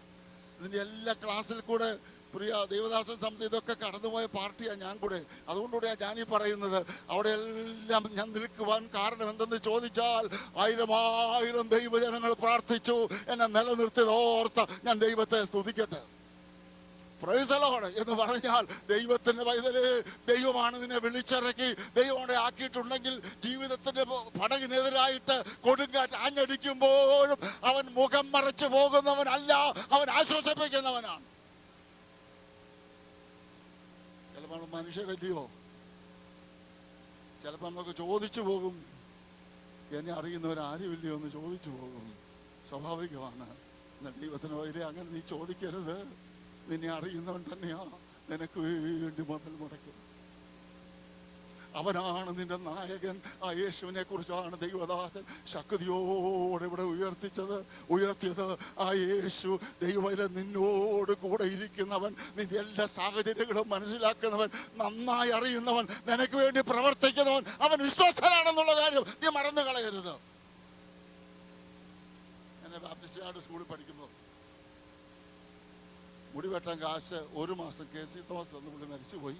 ഇതിന്റെ എല്ലാ ക്ലാസ്സിൽ കൂടെ പ്രിയ ദേവദാസൻ സംബന്ധിച്ച് ഇതൊക്കെ കടന്നുപോയ പാർട്ടിയാണ് ഞാൻ കൂടെ. അതുകൊണ്ടുകൂടെയാണ് ഞാനീ പറയുന്നത്. അവിടെ എല്ലാം ഞാൻ നിൽക്കുവാൻ കാരണം എന്തെന്ന് ചോദിച്ചാൽ 1000 ദൈവജനങ്ങൾ പ്രാർത്ഥിച്ചു. എന്നെ നിലനിർത്തിയതോർത്ത് ഞാൻ ദൈവത്തെ സ്തുതിക്കട്ടെ. പ്രൈസ് ദി ലോർഡ് എന്ന് പറഞ്ഞാൽ ദൈവത്തിന്റെ പൈതലേ, ദൈവമാണ് നിന്നെ വിളിച്ചിറക്കി. ദൈവം ആക്കിയിട്ടുണ്ടെങ്കിൽ ജീവിതത്തിന്റെ പടകിനെതിരായിട്ട് കൊടുങ്കാറ്റ് ആഞ്ഞടിക്കുമ്പോഴും അവൻ മുഖം മറച്ചു പോകുന്നവനല്ല, അവൻ ആശ്വസിപ്പിക്കുന്നവനാണ്. ചിലപ്പോൾ മനുഷ്യരല്ലയോ, ചിലപ്പോൾ നമുക്ക് ചോദിച്ചു പോകും, എന്നെ അറിയുന്നവരാരുമില്ലയോ എന്ന് ചോദിച്ചു പോകും. സ്വാഭാവികമാണ്. ദൈവത്തിന് പൈതലേ, അങ്ങനെ നീ ചോദിക്കരുത്. നിന്നെ അറിയുന്നവൻ തന്നെയാ നിനക്ക് വേണ്ടി മതിൽ മുടക്കും. അവനാണ് നിന്റെ നായകൻ. ആ യേശുവിനെ കുറിച്ചാണ് ദൈവദാസൻ ശക്തിയോടെ ഇവിടെ ഉയർത്തിയത്. ആ യേശു ദൈവത്തിലെ നിന്നോട് കൂടെ ഇരിക്കുന്നവൻ, നിന്റെ എല്ലാ സാഹചര്യങ്ങളും മനസ്സിലാക്കുന്നവൻ, നന്നായി അറിയുന്നവൻ, നിനക്ക് വേണ്ടി പ്രവർത്തിക്കുന്നവൻ, അവൻ വിശ്വസ്തനാണെന്നുള്ള കാര്യം നീ മറന്നു കളയരുത്. എന്നെ ബാപ്റ്റിസ്റ്റ് സ്കൂളിൽ പഠിക്കുമ്പോൾ മുടി വെട്ടാൻ കാശ് 1 മാസം KC തോമസ് എന്ന് പുള്ളി മരിച്ചുപോയി,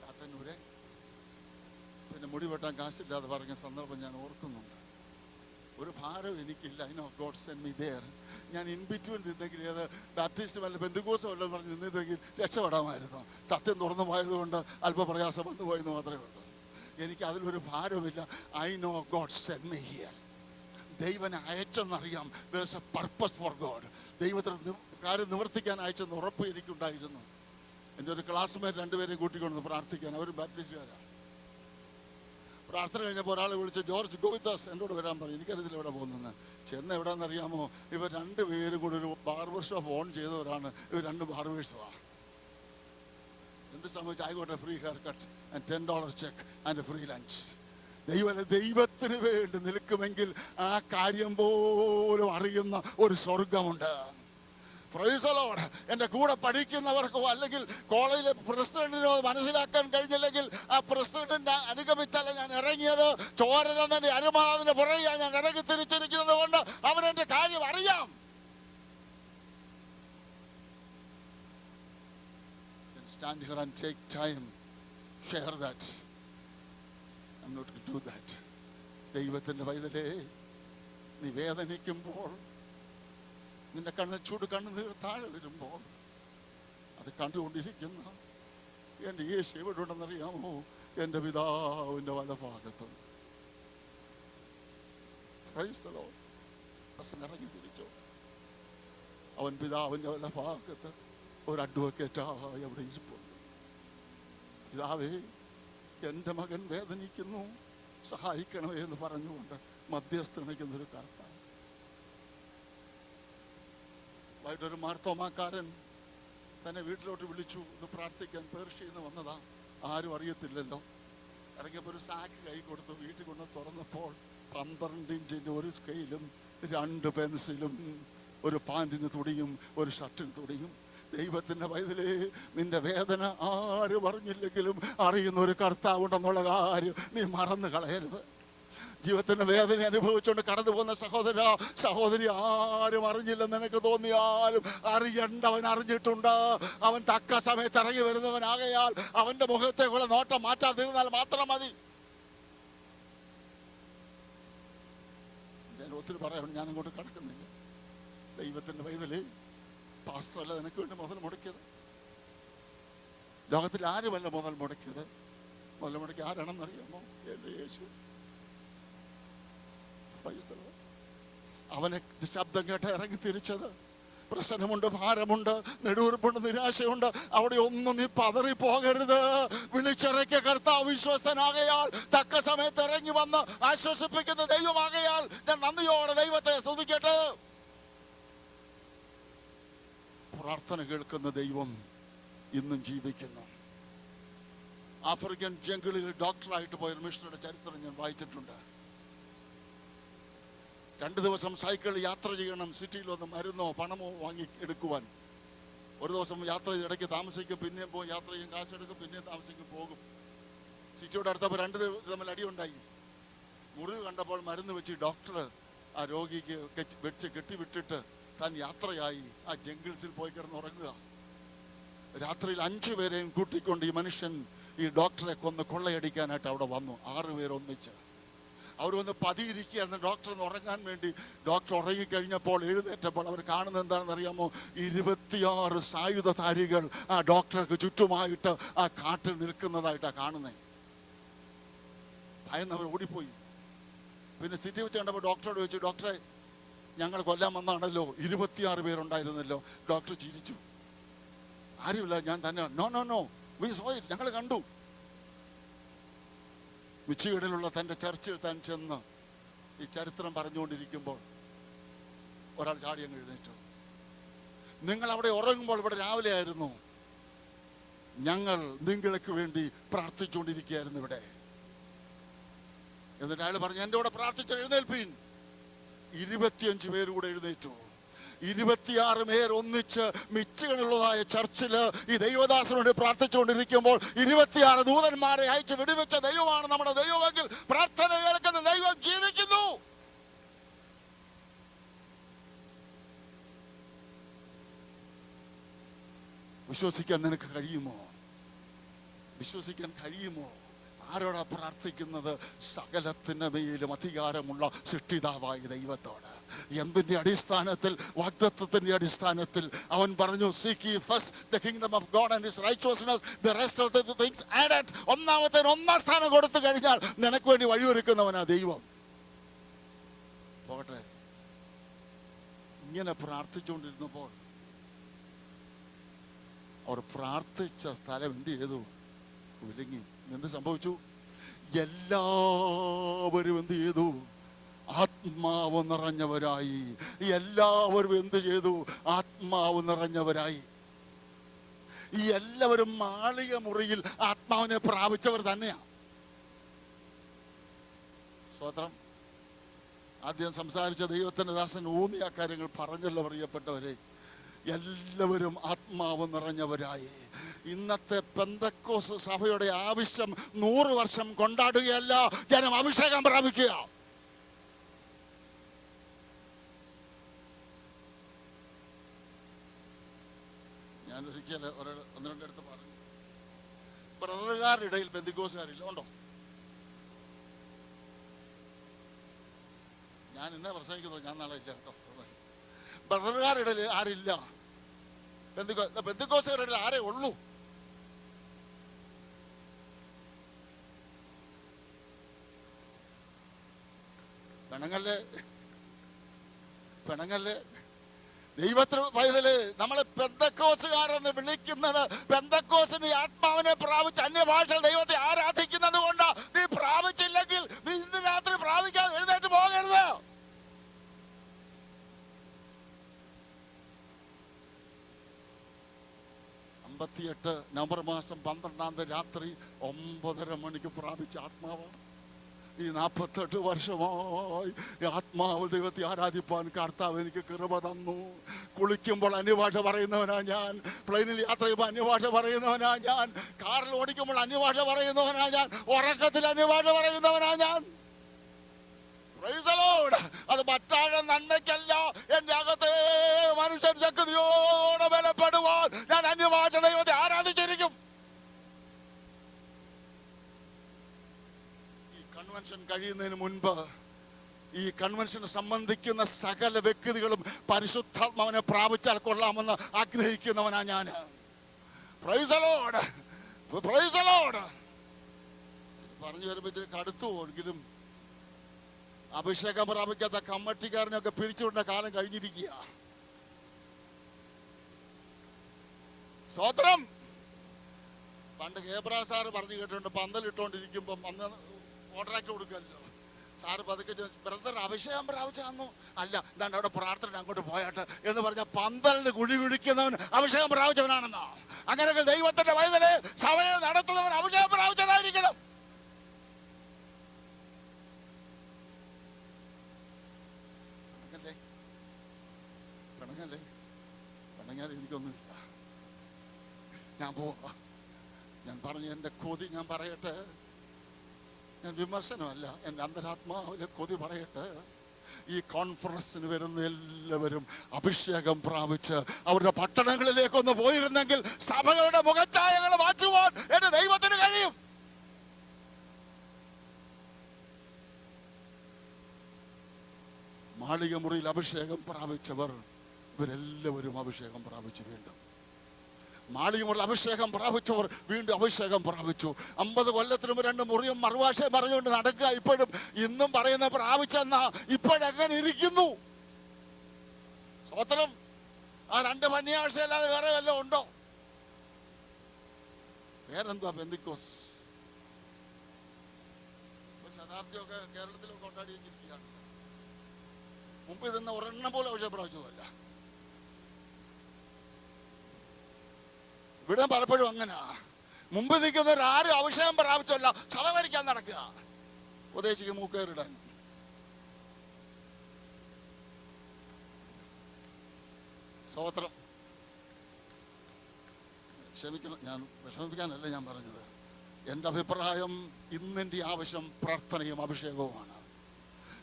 ചാത്തന്നൂരെ. പിന്നെ മുടി വെട്ടാൻ കാശില്ലാതെ പറഞ്ഞ സന്ദർഭം ഞാൻ ഓർക്കുന്നുണ്ട്. ഒരു ഭാരം എനിക്കില്ല. I know God send me there. ഞാൻ ഇൻ ബിറ്റ്വീൻ നിന്നെങ്കിൽ ഏത് ബാപ്റ്റിസ്റ്റ് വല്ല ബന്ധുക്കോസോ വല്ലതും പറഞ്ഞ് നിന്നെങ്കിൽ രക്ഷപ്പെടാമായിരുന്നു. സത്യം തുറന്നു പോയതുകൊണ്ട് അല്പപ്രയാസം വന്നു പോയെന്ന് മാത്രമേ ഉള്ളൂ. എനിക്ക് അതിലൊരു ഭാരമില്ല. I know God send me here. ദൈവനെ അയച്ചെന്നറിയാം. there is a purpose for God. ദൈവത്തിന് കാര്യം നിവർത്തിക്കാൻ അയച്ചെന്ന് ഉറപ്പ് എനിക്കുണ്ടായിരുന്നു. എൻ്റെ ഒരു ക്ലാസ്മേറ്റ് രണ്ടുപേരെയും കൂട്ടിക്കൊണ്ടു പ്രാർത്ഥിക്കാൻ. അവർ ബാപ്റ്റിസ്റ്റുകാരാണ്. പ്രാർത്ഥന കഴിഞ്ഞപ്പോൾ ഒരാൾ വിളിച്ച് ജോർജ് ഗോവിന്ദാസ് എന്നോട് വരാൻ പറഞ്ഞു. എനിക്കറിയത്തില്ല എവിടെ പോകുന്നത്. ചെന്ന് എവിടെയെന്നറിയാമോ? ഇവർ രണ്ടുപേരും കൂടി ഒരു ബാർബർ ഷോപ്പ് ഓൺ ചെയ്തവരാണ്. ഇവർ രണ്ട് ബാർബേഴ്സുമാണ്. എന്ത് സംഭവിച്ചു? ആയിക്കോട്ടെ, free hair cut and $10 check and free lunch. ദൈവത്തിന് വേണ്ടി നിൽക്കുമെങ്കിൽ ആ കാര്യം പോലും അറിയുന്ന ഒരു സ്വർഗമുണ്ട്. Praise the lord. എൻ്റെ കൂടെ പഠിക്കുന്നവർക്കോ അല്ലെങ്കിൽ കോളേജിലെ പ്രസിഡന്റിനോ മനസ്സിലാക്കാൻ കഴിഞ്ഞില്ലെങ്കിൽ ആ പ്രസിഡന്റ് അനുഗമിച്ചല്ല ഞാൻ ഇറങ്ങിയത്. ചോര തന്നെ അനുമാനത്തിന് പുറകെ ഞാൻ ഇറങ്ങി തിരിച്ചിരിക്കുന്നത് കൊണ്ട് അവനെന്റെ കാര്യം അറിയാം. Stand here and take time, share that. I'm not going to do that. ദൈവത്തിന്റെ പൈതലേ, നീ വേദനിക്കുമ്പോൾ, നിന്റെ ചൂട് കണ്ണുനീർ താഴെ വരുമ്പോൾ, അത് കണ്ടുകൊണ്ടിരിക്കുന്ന എൻ്റെ യേശു എവിടെ ഉണ്ടെന്നറിയാമോ? എൻ്റെ പിതാവിൻ്റെ വലഭാഗത്ത്. ഇറങ്ങി തിരിച്ചോ. അവൻ പിതാവിൻ്റെ വലഭാഗത്ത് ഒരു അഡ്വക്കേറ്റായി അവിടെ ഇരിപ്പുണ്ട്. പിതാവേ, എൻ്റെ മകൻ വേദനിക്കുന്നു, സഹായിക്കണമേ എന്ന് പറഞ്ഞുകൊണ്ട് മധ്യസ്ഥനിക്കുന്നൊരു കർത്താവ്. വൈകിട്ടൊരു മാർത്തോമാക്കാരൻ തന്നെ വീട്ടിലോട്ട് വിളിച്ചു. ഇത് പ്രാർത്ഥിക്കാൻ പേർഷ്യയിൽ നിന്ന് വന്നതാ, ആരും അറിയത്തില്ലല്ലോ. ഇറങ്ങിയപ്പോൾ ഒരു സാക്ക് കൈ കൊടുത്തു. വീട്ടിൽ കൊണ്ട് തുറന്നപ്പോൾ 12 ഇഞ്ചിന്റെ ഒരു സ്കെയിലും 2 പെൻസിലും ഒരു പാൻറിന് തുടിയും ഒരു ഷർട്ടിന് തുടിയും. ദൈവത്തിന്റെ പൈതലേ, നിന്റെ വേദന ആര് പറഞ്ഞില്ലെങ്കിലും അറിയുന്ന ഒരു കർത്താവുണ്ടെന്നുള്ള കാര്യം നീ മറന്നു കളയരുത്. ജീവിതത്തിന്റെ വേദന അനുഭവിച്ചുകൊണ്ട് കടന്നു പോകുന്ന സഹോദര സഹോദരി, ആരും അറിഞ്ഞില്ലെന്ന് നിനക്ക് തോന്നിയാലും അറിയണ്ടവൻ അറിഞ്ഞിട്ടുണ്ട്. അവൻ തക്ക സമയത്ത് ഇറങ്ങി വരുന്നവനാകയാൽ അവന്റെ മുഖത്തേക്കുള്ള നോട്ടം മാറ്റാതിരുന്നാൽ മാത്രം മതി. ഞാൻ ഒത്തിരി പറയാൻ ഞാൻ അങ്ങോട്ട് കടക്കുന്നില്ല. ദൈവത്തിന്റെ പൈതലേ, പാസ്റ്ററല്ല നിനക്ക് വേണ്ടി മുതൽ മുടക്കിയത്. ലോകത്തിൽ ആരുമല്ല മുതൽ മുടക്കിയത്. മുതൽ മുടക്കി ആരാണെന്ന് അറിയാമോ? എൻ്റെ യേശു. അവനെ ശബ്ദം കേട്ട് ഇറങ്ങി തിരിച്ചത്. പ്രശ്നമുണ്ട്, ഭാരമുണ്ട്, നെടുവീർപ്പുണ്ട്, നിരാശയുണ്ട്. അവിടെ ഒന്നും നീ പതറി പോകരുത്. വിളിച്ചിറക്കിയ കർത്താവ് വിശ്വസ്തനാകയാൽ തക്ക സമയത്ത് ഇറങ്ങി വന്ന് ആശ്വസിപ്പിക്കുന്ന ദൈവമാകയാൽ ഞാൻ നന്ദിയോടെ ദൈവത്തെ സ്തുതിക്കട്ടെ. പ്രാർത്ഥന കേൾക്കുന്ന ദൈവം ഇന്നും ജീവിക്കുന്നു. ആഫ്രിക്കൻ ജംഗിളിൽ ഡോക്ടറായിട്ട് പോയൊരു മിഷണറുടെ ചരിത്രം ഞാൻ വായിച്ചിട്ടുണ്ട്. 2 ദിവസം സൈക്കിൾ യാത്ര ചെയ്യണം. സിറ്റിയിൽ വന്ന് മരുന്നോ പണമോ വാങ്ങി എടുക്കുവാൻ. ഒരു ദിവസം യാത്ര ചെയ്ത് ഇടയ്ക്ക് താമസിക്കും, പിന്നെയും പോകും, യാത്ര ചെയ്യും, കാശെടുക്കും, പിന്നെയും താമസിക്കും, പോകും. സിറ്റിയോട് അടുത്തപ്പോൾ 2 തമ്മിൽ അടിയുണ്ടായി. മുറിവ് കണ്ടപ്പോൾ മരുന്ന് വെച്ച് ഡോക്ടർ ആ രോഗിക്ക് വെച്ച് കെട്ടിവിട്ടിട്ട് താൻ യാത്രയായി ആ ജംഗിൾസിൽ പോയി കിടന്നുറങ്ങുക. രാത്രിയിൽ 5 പേരെയും കൂട്ടിക്കൊണ്ട് ഈ മനുഷ്യൻ ഈ ഡോക്ടറെ കൊള്ളയടിക്കാനായിട്ട് അവിടെ വന്നു. 6 പേർ ഒന്നിച്ച് അവർ വന്ന് പതിയിരിക്കുകയായിരുന്നു ഡോക്ടർ ഉറങ്ങാൻ വേണ്ടി. ഡോക്ടർ ഉറങ്ങിക്കഴിഞ്ഞപ്പോൾ എഴുന്നേറ്റപ്പോൾ അവർ കാണുന്നത് എന്താണെന്ന് അറിയാമോ? 26 സായുധധാരികൾ ആ ഡോക്ടർക്ക് ചുറ്റുമായിട്ട് ആ കാട്ടിൽ നിൽക്കുന്നതായിട്ടാണ് കാണുന്നത്. ഭയന്നവർ ഓടിപ്പോയി. പിന്നെ സിറ്റി വെച്ച് കണ്ടപ്പോൾ ഡോക്ടറോട് ചോദിച്ചു, ഡോക്ടറെ, ഞങ്ങൾ കൊല്ലാൻ വന്നാണല്ലോ, 26 പേരുണ്ടായിരുന്നല്ലോ. ഡോക്ടർ ചിരിച്ചു. ആരുമില്ല, ഞാൻ തന്നെ. No no no, we saw it, ഞങ്ങൾ കണ്ടു. മിച്ചിഗണിലുള്ള തന്റെ ചർച്ചിൽ താൻ ചെന്ന് ഈ ചരിത്രം പറഞ്ഞുകൊണ്ടിരിക്കുമ്പോൾ ഒരാൾ ചാടി അങ്ങ് എഴുന്നേറ്റു. നിങ്ങൾ അവിടെ ഉറങ്ങുമ്പോൾ ഇവിടെ രാവിലെ ആയിരുന്നു. ഞങ്ങൾ നിങ്ങൾക്ക് വേണ്ടി പ്രാർത്ഥിച്ചുകൊണ്ടിരിക്കുകയായിരുന്നു ഇവിടെ. എന്നിട്ട് അയാൾ പറഞ്ഞു, എൻ്റെ കൂടെ പ്രാർത്ഥിച്ച് എഴുന്നേൽപ്പീൻ. 25 പേര് കൂടെ എഴുന്നേറ്റു. 26 പേർ ഒന്നിച്ച് മിച്ചിഗണിലുള്ളതായ ചർച്ചില് ഈ ദൈവദാസനോട് പ്രാർത്ഥിച്ചുകൊണ്ടിരിക്കുമ്പോൾ 26 ദൂതന്മാരെ അയച്ച് വിടുവിച്ച ദൈവമാണ് നമ്മുടെ ദൈവമെങ്കിൽ പ്രാർത്ഥന കേൾക്കുന്ന ദൈവം ജീവിക്കുന്നു. വിശ്വസിക്കാൻ നിനക്ക് കഴിയുമോ? വിശ്വസിക്കാൻ കഴിയുമോ? ആരോടാ പ്രാർത്ഥിക്കുന്നത്? സകലത്തിന് മേലും അധികാരമുള്ള സൃഷ്ടിതാവായ ദൈവത്തോട്. എന്തിന്റെ അടിസ്ഥാനത്തിൽ? വാഗ്ദത്തത്തിന്റെ അടിസ്ഥാനത്തിൽ. അവൻ പറഞ്ഞു, seek ye first the kingdom of God and his righteousness, the rest of the things added. ഒന്നാമത്തെ ഒന്നാം സ്ഥാനം കൊടുത്തു കഴിഞ്ഞാൽ നിനക്ക് വേണ്ടി വഴിയൊരുക്കുന്നവനാ ദൈവം. പോകട്ടെ. ഇങ്ങനെ പ്രാർത്ഥിച്ചുകൊണ്ടിരുന്നപ്പോൾ അവർ പ്രാർത്ഥിച്ച സ്ഥലം എന്ത് ചെയ്തു? കുലുങ്ങി. എന്ത് സംഭവിച്ചു? എല്ലാവരും എന്ത് ചെയ്തു? ആത്മാവ് നിറഞ്ഞവരായി. എല്ലാവരും എന്ത് ചെയ്തു? ആത്മാവ് നിറഞ്ഞവരായി. ഈ എല്ലാവരും മാളിക മുറിയിൽ ആത്മാവിനെ പ്രാപിച്ചവർ തന്നെയാണ്. സ്വതന്ത്രം. ആദ്യം സംസാരിച്ച ദൈവത്തിന്റെ ദാസൻ ഊന്നിയ കാര്യങ്ങൾ പറഞ്ഞല്ലോ പ്രിയപ്പെട്ടവരെ. എല്ലാവരും ആത്മാവ് നിറഞ്ഞവരായി. ഇന്നത്തെ പെന്തക്കോസ് സഭയുടെ ആവശ്യം 100 വർഷം കൊണ്ടാടുകയല്ല, ജനം അഭിഷേകം പ്രാപിക്കുക. ഞാൻ ഒരിക്കൽ ഒന്ന് രണ്ടിടത്ത് പറഞ്ഞു, ബ്രദറുകാരുടെ ഇടയിൽ പെന്തക്കോസുകാരില്ല. ഉണ്ടോ? ഞാൻ ഇന്നെ പ്രസംഗിക്കുന്നു, ഞാൻ നാളെ ഇല്ല കേട്ടോ. ബ്രദറുകാരുടെ ഇടയിൽ ആരില്ല? പെന്തക്കോസുകാരുടെ ഇടയിൽ ആരേ ഉള്ളൂ? പെണങ്ങല്ലേ, പെണങ്ങല്ലേ. ദൈവത്തിന് പൈതല്, നമ്മളെ പെന്തക്കോസുകാരെന്ന് വിളിക്കുന്നത് പെന്തക്കോസിന് ആത്മാവിനെ പ്രാപിച്ച് അന്യഭാഷ ദൈവത്തെ ആരാധിക്കുന്നത് കൊണ്ട്. നീ പ്രാപിച്ചില്ലെങ്കിൽ നീ ഇന്ന് രാത്രി പ്രാപിക്കാതെ എഴുന്നേറ്റ് പോകരുത്. നവംബർ മാസം 12 രാത്രി 9:30 മണിക്ക് പ്രാപിച്ച ആത്മാവാണ്. ഈ 48 വർഷമായി ആത്മാവ് ദൈവത്തെ ആരാധിപ്പാൻ കർത്താവ് എനിക്ക് കൃപ തന്നു. കുളിക്കുമ്പോൾ അന്യഭാഷ പറയുന്നവനാ ഞാൻ. പ്ലെയിനിൽ യാത്ര ചെയ്യുമ്പോൾ അന്യഭാഷ പറയുന്നവനാ ഞാൻ. കാറിൽ ഓടിക്കുമ്പോൾ അന്യഭാഷ പറയുന്നവനാ ഞാൻ. ഉറക്കത്തിൽ അന്യഭാഷ പറയുന്നവനാ ഞാൻ. അത് മറ്റാഴം നന്മയ്ക്കല്ല, എന്റെ അകത്തെ മനുഷ്യൻ ശക്തിയോടെ ബലപ്പെടുവാൻ ഞാൻ അന്യഭാഷ ദൈവത്തെ ആരാധിച്ചിരിക്കും. ഈ കൺവെൻഷൻ കഴിയുന്നതിന് മുൻപ് ഈ കൺവെൻഷന് സംബന്ധിക്കുന്ന സകല വ്യക്തികളും പരിശുദ്ധാത്മാവിനെ പ്രാപിച്ചാൽ കൊള്ളാമെന്ന് ആഗ്രഹിക്കുന്നവനാ ഞാൻ. Price the Lord, price the Lord. പറഞ്ഞു വരുമ്പോ ഇച്ചിരി കടുത്തു പോയെങ്കിലും അഭിഷേകം പ്രാപിക്കാത്ത കമ്മറ്റിക്കാരനൊക്കെ പിരിച്ചുവിടുന്ന കാലം കഴിഞ്ഞിരിക്കുക. സ്വതന്ത്രം. പണ്ട് കേബ്ര സാറ് പറഞ്ഞു കേട്ടിട്ടുണ്ട്, പന്തലിട്ടോണ്ടിരിക്കുമ്പം അന്ന് കോൺട്രാക്ട് കൊടുക്കല്ലോ. സാറ് പതുക്കെ ബ്രദർ അഭിഷേകം പ്രാപിച്ചാന്നു. അല്ല, ഇതാണ്ട് അവിടെ പ്രാർത്ഥന അങ്ങോട്ട് പോയാട്ട് എന്ന് പറഞ്ഞ പന്തലിന് കുഴി കുഴിക്കുന്നവൻ അഭിഷേകം പ്രാപിച്ചവനാണെന്നോ? അങ്ങനെയൊക്കെ ദൈവത്തിന്റെ വൈതല് സഭയെ നടത്തുന്നവൻ അഭിഷേകം പ്രാപിച്ചതായിരിക്കണം. പെണ്ണങ്ങാൽ എനിക്കൊന്നുമില്ല. ഞാൻ പോവാ. ഞാൻ പറഞ്ഞു എന്റെ കൊതി ഞാൻ പറയട്ടെ. ഞാൻ വിമർശനമല്ല, എന്റെ അന്തരാത്മാവിലെ കൊതി പറയട്ടെ. ഈ കോൺഫറൻസിന് വരുന്ന എല്ലാവരും അഭിഷേകം പ്രാപിച്ച് അവരുടെ പട്ടണങ്ങളിലേക്കൊന്ന് പോയിരുന്നെങ്കിൽ സഭകളുടെ മുഖച്ഛായകൾ മാറ്റുവാൻ എന്റെ ദൈവത്തിന് കഴിയും. മാളിക മുറിയിൽ അഭിഷേകം പ്രാപിച്ചവർ ഇവരെല്ലാവരും അഭിഷേകം പ്രാപിച്ചു. വീണ്ടും മാളികമുള്ള അഭിഷേകം പ്രാപിച്ചവർ വീണ്ടും അഭിഷേകം പ്രാപിച്ചു. 50 കൊല്ലത്തിനും 2 മുറിയും മറുഭാഷയും പറഞ്ഞുകൊണ്ട് നടക്കുക. ഇപ്പോഴും ഇന്നും പറയുന്ന പ്രാപിച്ചെന്നാ ഇപ്പോഴെങ്ങനെ ഇരിക്കുന്നു? സ്വതന്ത്രം. ആ 2 പന്യാഴ്ചയല്ലാതെ വേറെ വല്ലതും ഉണ്ടോ? വേറെന്താ പെന്തിക്കോസ്? ശതാബ്ദിയൊക്കെ കേരളത്തിലൊക്കെ കൊണ്ടാടി വെച്ചിരിക്കുകയാണ്. മുമ്പ് ഇതെന്ന ഒരെണ്ണം പോലെ അഭിഷേകം പ്രാപിച്ചതല്ല. ഇവിടെ പലപ്പോഴും അങ്ങനെ മുമ്പ് നിൽക്കുന്നവർ ആരും അഭിഷേകം പ്രാപിച്ചല്ല, സഭ ഭരിക്കാൻ നടക്കുക. ഉപദേശിക്ക് മൂക്കേറിടാൻ. സ്തോത്രം. ക്ഷമിക്കണം, ഞാൻ വിഷമിപ്പിക്കാനല്ല ഞാൻ പറഞ്ഞത്. എൻ്റെ അഭിപ്രായം ഇന്നെൻ്റെ ആവശ്യം പ്രാർത്ഥനയും അഭിഷേകവുമാണ്.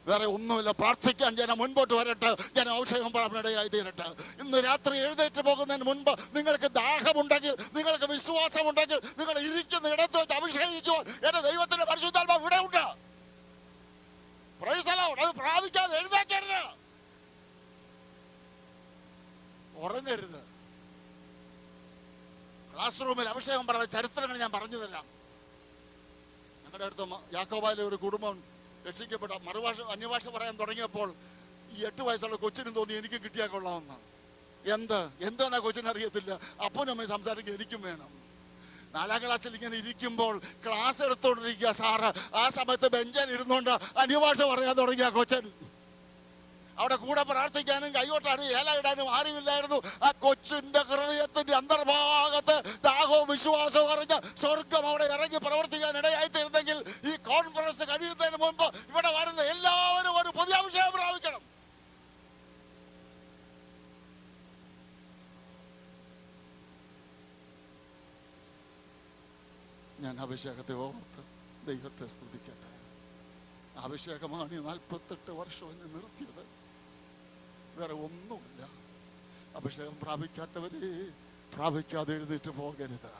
വേറെ ഒന്നുമില്ല. പ്രാർത്ഥിക്കാൻ ജനം മുൻപോട്ട് വരട്ടെ. ജനം അഭിഷേകം പ്രാപനയിടയായി തീരട്ടെ. ഇന്ന് രാത്രി എഴുന്നേറ്റ് പോകുന്നതിന് മുൻപ് നിങ്ങൾക്ക് ദാഹമുണ്ടെങ്കിൽ, നിങ്ങൾക്ക് വിശ്വാസമുണ്ടെങ്കിൽ, നിങ്ങൾ ഇരിക്കുന്ന ഇടത്ത് വെച്ച് അഭിഷേകിക്കുവാൻ എന്റെ ദൈവത്തിന്റെ ലോഡ്. അത് പ്രാപിക്കാതെ എഴുന്നേക്കരുത്, ഉറങ്ങരുത്. ക്ലാസ് റൂമിൽ അഭിഷേകം പറഞ്ഞ ചരിത്രങ്ങൾ ഞാൻ പറഞ്ഞു തരാം. ഞങ്ങളുടെ അടുത്ത് യാക്കോബായിലെ ഒരു കുടുംബം രക്ഷിക്കപ്പെട്ട അന്യഭാഷ പറയാൻ തുടങ്ങിയപ്പോൾ ഈ 8 വയസ്സുള്ള കൊച്ചിനും തോന്നി എനിക്ക് കിട്ടിയാൽ കൊള്ളാമെന്ന്. എന്താ കൊച്ചിന് അറിയത്തില്ല. അപ്പനും അമ്മയും സംസാരിക്കുക എനിക്കും വേണം. 4ാം ക്ലാസ്സിൽ ഇങ്ങനെ ഇരിക്കുമ്പോൾ ക്ലാസ് എടുത്തോണ്ടിരിക്കുക സാറ്. ആ സമയത്ത് ബെഞ്ചിൽ ഇരുന്നോണ്ട് അന്യഭാഷ പറയാൻ തുടങ്ങിയ കൊച്ചൻ. അവിടെ കൂടെ പ്രാർത്ഥിക്കാനും കൈകൊട്ടാനും ഏല ഇടാനും ആരുമില്ലായിരുന്നു. ആ കൊച്ചിന്റെ ഹൃദയത്തിന്റെ അന്തർഭാഗത്ത് ദാഹവും വിശ്വാസവും അറിഞ്ഞ് സ്വർഗം അവിടെ ഇറങ്ങി പ്രവർത്തിക്കാൻ ഇടയായിത്തീരുന്നെങ്കിൽ ഈ കോൺഫറൻസ് കഴിയുന്നതിന് മുമ്പ് ഇവിടെ വരുന്ന എല്ലാവരും ഒരു പുതിയ അഭിഷേകം പ്രാപിക്കണം. ഞാൻ അഭിഷേകത്തെ ഓർത്ത് ദൈവത്തെ സ്തുതിക്കട്ടെ. അഭിഷേകമാണ് ഈ 48 വർഷം എന്നെ നിർത്തിയത്. വേറെ ഒന്നുമില്ല. അഭിഷേകം പ്രാപിക്കാത്തവരെ പ്രാപിക്കാതെ എഴുന്നേറ്റ് പോകരുത്.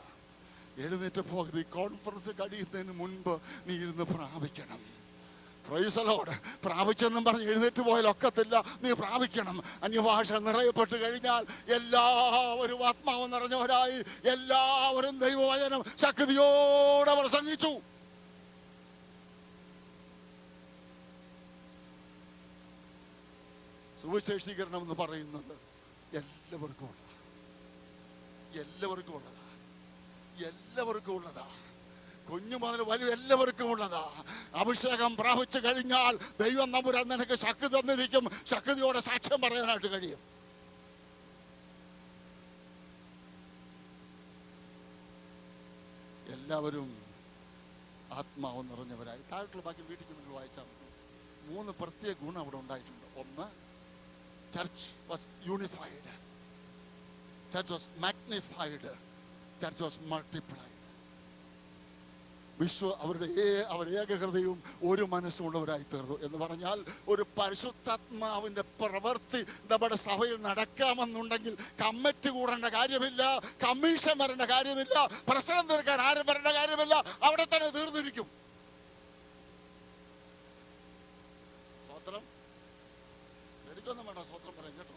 എഴുന്നേറ്റ് പോകരുത്. ഈ കോൺഫറൻസ് കഴിയുന്നതിന് മുൻപ് നീ ഇരുന്ന് പ്രാപിക്കണം. Price the Lord. പ്രാപിച്ചെന്നും പറഞ്ഞ് എഴുന്നേറ്റ് പോയാൽ ഒക്കത്തില്ല. നീ പ്രാപിക്കണം. അന്യഭാഷ നിറയപ്പെട്ട് കഴിഞ്ഞാൽ എല്ലാവരും ആത്മാവ് നിറഞ്ഞവരായി എല്ലാവരും ദൈവവചനം ശക്തിയോടെ പ്രസംഗിച്ചു. സുവിശേഷീകരണം എന്ന് പറയുന്നത് എല്ലാവർക്കും ഉള്ളതാ. കുഞ്ഞു മുതൽ വലിയ എല്ലാവർക്കും ഉള്ളതാ. അഭിഷേകം പ്രാപിച്ചു കഴിഞ്ഞാൽ ദൈവം തമ്പുരാൻ നിനക്ക് ശക്തി തന്നിരിക്കും. ശക്തിയോടെ സാക്ഷ്യം പറയാനായിട്ട് കഴിയും. എല്ലാവരും ആത്മാവ് നിറഞ്ഞവരായി. താഴെയുള്ള ബാക്കി വീട്ടിൽ നിങ്ങൾ വായിച്ചാൽ 3 പ്രത്യേക ഗുണം അവിടെ ഉണ്ടായിട്ടുണ്ട്. ഒന്ന്, church was unified, church was magnified, church was multiplied. അവരുടെ ഏകഹൃദയവും ഒരു മനസ്സുള്ളവരായി തീർന്നു എന്ന് പറഞ്ഞാൽ ഒരു പരിശുദ്ധാത്മാവിന്റെ പ്രവൃത്തി നമ്മുടെ സഭയിൽ നടക്കാമെന്നുണ്ടെങ്കിൽ കമ്മിറ്റി കൂടേണ്ട കാര്യമില്ല, കമ്മീഷൻ വരേണ്ട കാര്യമില്ല, പ്രശ്നം തീർക്കാൻ ആരും വരേണ്ട കാര്യമില്ല. അവിടെ തന്നെ തീർന്നിരിക്കും. സ്വത്രം പേടിക്കൊന്നും വേണ്ട. സ്വത്രം പറയാം കേട്ടോ.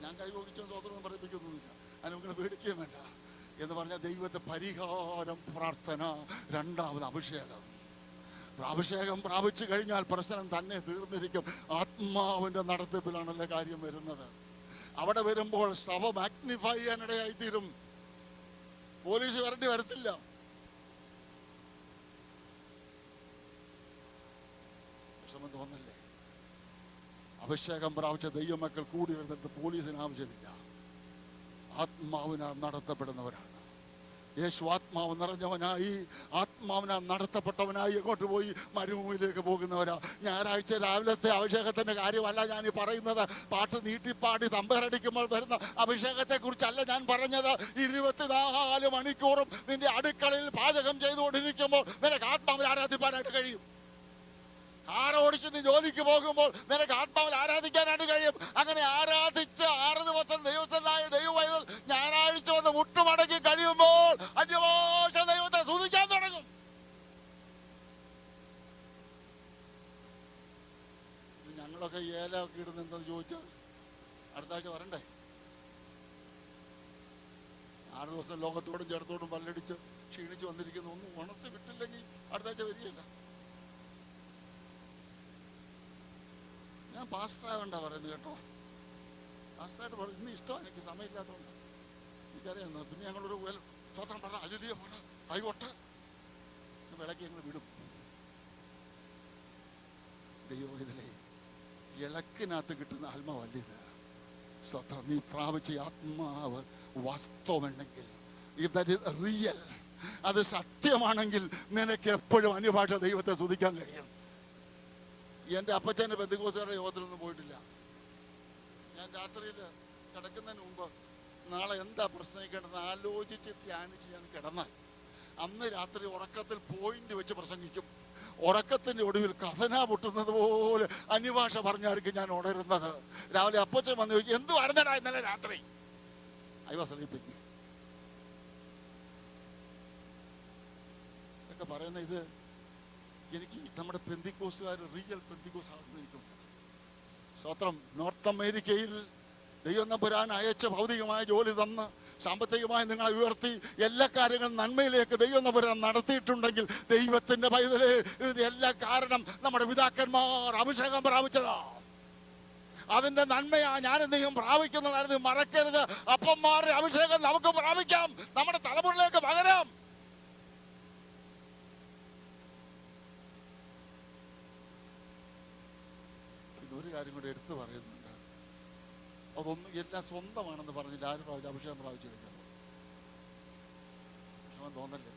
ഞാൻ കൈവഹിച്ച സ്വത്രം പറയിപ്പിക്കൊന്നുമില്ല. അതിനെ പേടിക്കുകയും വേണ്ട. എന്ന് പറഞ്ഞാൽ ദൈവത്തെ പരിഹാരം പ്രാർത്ഥന. രണ്ടാമത് അഭിഷേകം പ്രാപിച്ചു കഴിഞ്ഞാൽ പ്രശ്നം തന്നെ തീർന്നിരിക്കും. ആത്മാവിന്റെ നടത്തിപ്പിലാണല്ലോ കാര്യം വരുന്നത്. അവിടെ വരുമ്പോൾ സഭ മാഗ്നിഫൈ ചെയ്യാനിടയായി തീരും. പോലീസ് വരേണ്ടി വരത്തില്ല. വിഷമം തോന്നല്ലേ? അഭിഷേകം പ്രാപിച്ച ദൈവമക്കൾ കൂടി വരുന്നിടത്ത് പോലീസിന് ആവശ്യമില്ല. ആത്മാവിനാൽ നടത്തപ്പെടുന്നവരാണ്. യേശു ആത്മാവ് നിറഞ്ഞവനായി, ആത്മാവിനാൽ നടത്തപ്പെട്ടവനായി എങ്ങോട്ട് പോയി? മരുഭൂമിയിലേക്ക് പോകുന്നവരാ. ഞായറാഴ്ച രാവിലത്തെ അഭിഷേകത്തിന്റെ കാര്യമല്ല ഞാൻ ഈ പറയുന്നത്. പാട്ട് നീട്ടിപ്പാടി തമ്പേറടിക്കുമ്പോൾ വരുന്ന അഭിഷേകത്തെ കുറിച്ചല്ല ഞാൻ പറഞ്ഞത്. 24 മണിക്കൂറും നിന്റെ അടുക്കളയിൽ പാചകം ചെയ്തുകൊണ്ടിരിക്കുമ്പോൾ നിനക്ക് ആത്മാവിൽ ആരാധിപ്പാനായിട്ട് കഴിയും. കാർ ഓടിച്ച് നീ ജോലിക്ക് പോകുമ്പോൾ നിനക്ക് ആത്മാവിൽ ആരാധിക്കാനായിട്ട് കഴിയും. അങ്ങനെ ആരാധിച്ച് 6 ദിവസം ദൈവസ്ഥനായ ദൈവവൈതൽ ഞായറാഴ്ച വന്ന് മുട്ടുമടക്കി കഴിയുമ്പോൾ അന്യഭാഷ ദൈവത്തെ സ്തുതിക്കാൻ തുടങ്ങും. ഞങ്ങളൊക്കെ ഏലൊക്കെ ഇടുന്ന എന്താന്ന് ചോദിച്ചാൽ അടുത്ത ആഴ്ച വരണ്ടേ? 6 ദിവസം ലോകത്തോടും ചേർത്തോടും പല്ലടിച്ച് ക്ഷീണിച്ച് വന്നിരിക്കുന്നു. ഒന്നും ഉണർത്തി വിട്ടില്ലെങ്കിൽ അടുത്ത ആഴ്ച വരികയില്ല. ഞാൻ പാസ്റ്ററാകണ്ട പറയുന്നത് കേട്ടോ. പാസ്റ്ററായിട്ട് പറഞ്ഞു ഇന്ന് ഇഷ്ടമാണ്, എനിക്ക് സമയമില്ലാത്തതുകൊണ്ട്. എനിക്കറിയാം. പിന്നെ ഞങ്ങളൊരു സ്വത്രം പറ, അജുലിയ പറ, ആയിക്കോട്ടെ, വിളക്കി ഞങ്ങൾ വിടും. ദൈവവേദനയെ ഇളക്കിനകത്ത് കിട്ടുന്ന ആത്മാവല്ലിത്. സ്വത്രം നീ പ്രാപിച്ച ആത്മാവ് വാസ്തവമുണ്ടെങ്കിൽ, ഇഫ് ദാറ്റ് ഈസ് റിയൽ, അത് സത്യമാണെങ്കിൽ നിനക്ക് എപ്പോഴും അന്യഭാഷ ദൈവത്തെ സ്തുതിക്കാൻ കഴിയും. എൻ്റെ അപ്പച്ചൻ്റെ പെന്തക്കോസ്തുകാരുടെ യോഗത്തിലൊന്നും പോയിട്ടില്ല. ഞാൻ രാത്രിയിൽ കിടക്കുന്നതിന് മുമ്പ് നാളെ എന്താ പ്രസംഗിക്കേണ്ടതെന്ന് ആലോചിച്ച് ധ്യാനിച്ച് ഞാൻ കിടന്നാൽ അന്ന് രാത്രി ഉറക്കത്തിൽ പോയിന്റ് വെച്ച് പ്രസംഗിക്കും. ഉറക്കത്തിന്റെ ഒടുവിൽ കഥന പൊട്ടുന്നത് പോലെ അന്യഭാഷ പറഞ്ഞായിരിക്കും ഞാൻ ഉണരുന്നത്. രാവിലെ അപ്പച്ചൻ വന്ന് ചോദിക്കും, എന്തു അറിഞ്ഞടാ ഇന്നലെ രാത്രി? I was sleeping. ഇതൊക്കെ പറയുന്ന ഇത് എനിക്ക് നമ്മുടെ പെന്തിക്കോസുകാർ റിയൽ പെന്തിക്കോസ് ആകുന്നിരിക്കും. സ്വത്രം. നോർത്ത് അമേരിക്കയിൽ ദൈവം തമ്പുരാൻ അയച്ച ഭൗതികമായ ജോലി തന്ന് സാമ്പത്തികമായി നിങ്ങളെ ഉയർത്തി എല്ലാ കാര്യങ്ങളും നന്മയിലേക്ക് ദൈവം തമ്പുരാൻ നടത്തിയിട്ടുണ്ടെങ്കിൽ ദൈവത്തിന്റെ പൈതലേ, ഇതിന്റെ എല്ലാ കാരണം നമ്മുടെ പിതാക്കന്മാർ അഭിഷേകം പ്രാപിച്ചതാ. അതിന്റെ നന്മയാ ഞാൻ എന്തെങ്കിലും പ്രാപിക്കുന്നതായിരുന്നു. മറക്കരുത്, അപ്പന്മാരുടെ അഭിഷേകം നമുക്ക് പ്രാപിക്കാം, നമ്മുടെ തലമുറയിലേക്ക് പകരാം. ഒരു കാര്യം കൂടി എടുത്തു പറയുന്നുണ്ട്. അതൊന്നും എല്ലാം സ്വന്തമാണെന്ന് പറഞ്ഞില്ല. ആരും പ്രാപിച്ചു അഭിഷേകം പ്രാപിച്ചു കഴിഞ്ഞത് വിഷമം തോന്നല്ലേ?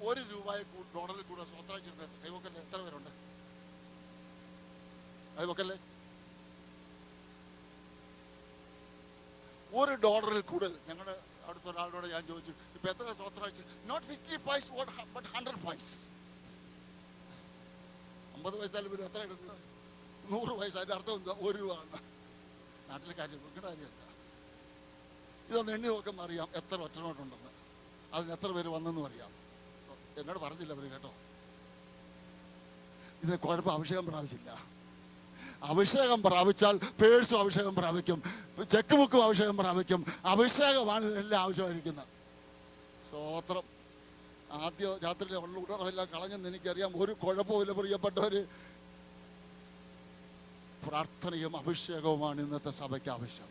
$1 ഡോളറിൽ കൂടെ സ്വന്തമായിട്ട് കൈവക്കല്ലേ? എത്ര പേരുണ്ട് കൈവക്കല്ലേ? $1 കൂടുതൽ. ഞങ്ങളുടെ അടുത്ത ഒരാളോട് ഞാൻ ചോദിച്ചു, ഇപ്പൊ എത്ര സ്വന്തമായിട്ട്? നോട്ട് 50 പൈസ ബട്ട് 100 പൈസ. 50 പൈസ പിന്നെ എത്ര എടുക്കുന്നത്? 100 പൈസ. അതിന്റെ അർത്ഥം എന്താ? $1. നാട്ടിലെ കാര്യം നോക്കേണ്ട കാര്യമല്ല. ഇതൊന്ന് എണ്ണി നോക്കുമ്പോൾ അറിയാം എത്ര ഒറ്റനോട്ടുണ്ടെന്ന്, അതിന് എത്ര പേര് വന്നെന്നും അറിയാം. എന്നോട് പറഞ്ഞില്ല അവര്, കേട്ടോ. ഇതിന് കുഴപ്പം അഭിഷേകം പ്രാപിച്ചില്ല. അഭിഷേകം പ്രാപിച്ചാൽ പേഴ്സും അഭിഷേകം പ്രാപിക്കും, ചെക്ക് ബുക്കും അഭിഷേകം പ്രാപിക്കും. അഭിഷേകമാണ് ഇതിനെല്ലാം ആവശ്യമായിരിക്കുന്നത്. സ്തോത്രം. ആദ്യ രാത്രിയിലെ ഉടനെല്ലാം കളഞ്ഞെന്ന് എനിക്കറിയാം. ഒരു കുഴപ്പമില്ല പ്രിയപ്പെട്ടവര്. പ്രാർത്ഥനയും അഭിഷേകവുമാണ് ഇന്നത്തെ സഭയ്ക്ക് ആവശ്യം.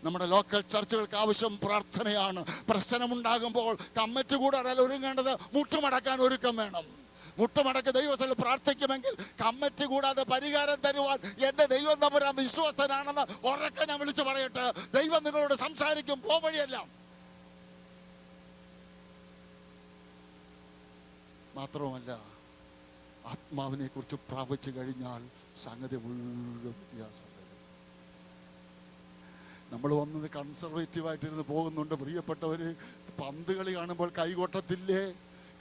നമ്മുടെ ലോക്കൽ ചർച്ചുകൾക്ക് ആവശ്യം പ്രാർത്ഥനയാണ്. പ്രശ്നമുണ്ടാകുമ്പോൾ കമ്മിറ്റി കൂടാതെ ഒരുങ്ങേണ്ടത് മുട്ടുമടക്കാൻ ഒരുക്കം വേണം. മുട്ടുമടക്കി ദൈവസ്ഥലിൽ പ്രാർത്ഥിക്കുമെങ്കിൽ കമ്മിറ്റി കൂടാതെ പരിഹാരം തരുവാൻ എന്റെ ദൈവം തമ്പുരാൻ വിശ്വസ്തനാണെന്ന് ഉറക്കെ ഞാൻ വിളിച്ചു പറയട്ടെ. ദൈവം നിങ്ങളോട് സംസാരിക്കും പോവഴിയെല്ലാം. മാത്രവുമല്ല, ആത്മാവിനെ കുറിച്ച് പ്രാപിച്ചു കഴിഞ്ഞാൽ സംഗതി മുഴുവൻ വ്യത്യാസം വരും. നമ്മൾ വന്നത് കൺസർവേറ്റീവായിട്ടിരുന്ന് പോകുന്നുണ്ട് പ്രിയപ്പെട്ടവര്. പന്ത് കളി കാണുമ്പോൾ കൈകൊട്ടത്തില്ലേ?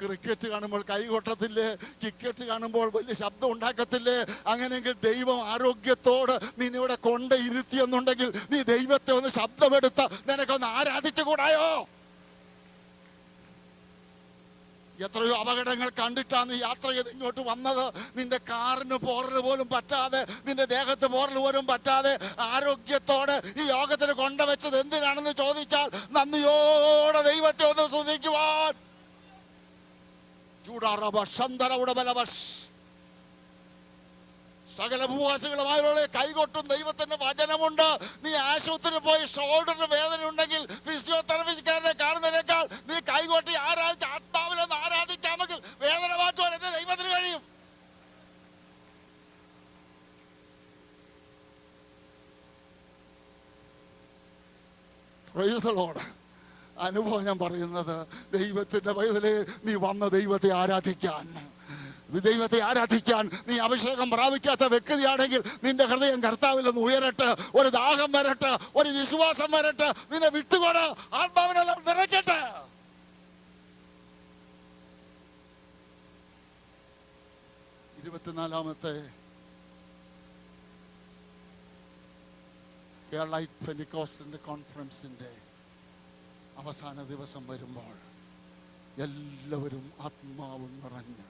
ക്രിക്കറ്റ് കാണുമ്പോൾ കൈകൊട്ടത്തില്ലേ? ക്രിക്കറ്റ് കാണുമ്പോൾ വലിയ ശബ്ദം ഉണ്ടാക്കത്തില്ലേ? അങ്ങനെയെങ്കിൽ ദൈവം ആരോഗ്യത്തോട് നിന്നിവിടെ കൊണ്ട് ഇരുത്തിയെന്നുണ്ടെങ്കിൽ നീ ദൈവത്തെ ഒന്ന് ശബ്ദമെടുത്ത് നിനക്കൊന്ന് ആരാധിച്ചുകൂടായോ? എത്രയോ അപകടങ്ങൾ കണ്ടിട്ടാണ് യാത്ര ചെയ്ത് ഇങ്ങോട്ട് വന്നത്. നിന്റെ കാറിന് പോറൽ പോലും പറ്റാതെ, നിന്റെ ദേഹത്ത് പോറൽ പോലും പറ്റാതെ ആരോഗ്യത്തോടെ ഈ യോഗത്തിന് കൊണ്ടുവച്ചത് എന്തിനാണെന്ന് ചോദിച്ചാൽ നന്ദിയോടെ ദൈവത്തെ ഒന്ന് സ്തുതിക്കുവാൻ. സകല ഭൂവാസികളുമായുള്ള കൈകൊട്ടും ദൈവത്തിന്റെ വചനമുണ്ട്. നീ ആശുപത്രിയിൽ പോയി ഷോൾഡറിന് വേദന ഉണ്ടെങ്കിൽ ഫിസിയോതെറാപ്പിക്കാരനെ കാണുന്നതിനേക്കാൾ നീ കൈകൊട്ടി ആരാധിച്ച് ആത്മാവിലൊന്ന് ആരാധിക്കാമെങ്കിൽ വേദന മാറ്റുവാൻ എന്റെ ദൈവത്തിന് കഴിയും. Price the Lord. അനുഭവം ഞാൻ പറയുന്നത്, ദൈവത്തിന്റെ പൈതലേ, നീ വന്ന ദൈവത്തെ ആരാധിക്കാൻ, ദൈവത്തെ ആരാധിക്കാൻ നീ അഭിഷേകം പ്രാപിക്കാത്ത വ്യക്തിയാണെങ്കിൽ നിന്റെ ഹൃദയം കർത്താവിലൊന്ന് ഉയരട്ടെ, ഒരു ദാഹം വരട്ടെ, ഒരു വിശ്വാസം വരട്ടെ, നിന്നെ വിട്ടുകൊണ്ട് ആത്മാവിനെല്ലാം നിറയ്ക്കട്ടെ. ഇരുപത്തിനാലാമത്തെ കേരളൈറ്റ് പെന്റിക്കോസ്റ്റിന്റെ കോൺഫറൻസിന്റെ അവസാന ദിവസം വരുമ്പോൾ എല്ലാവരും ആത്മാവും നിറഞ്ഞ്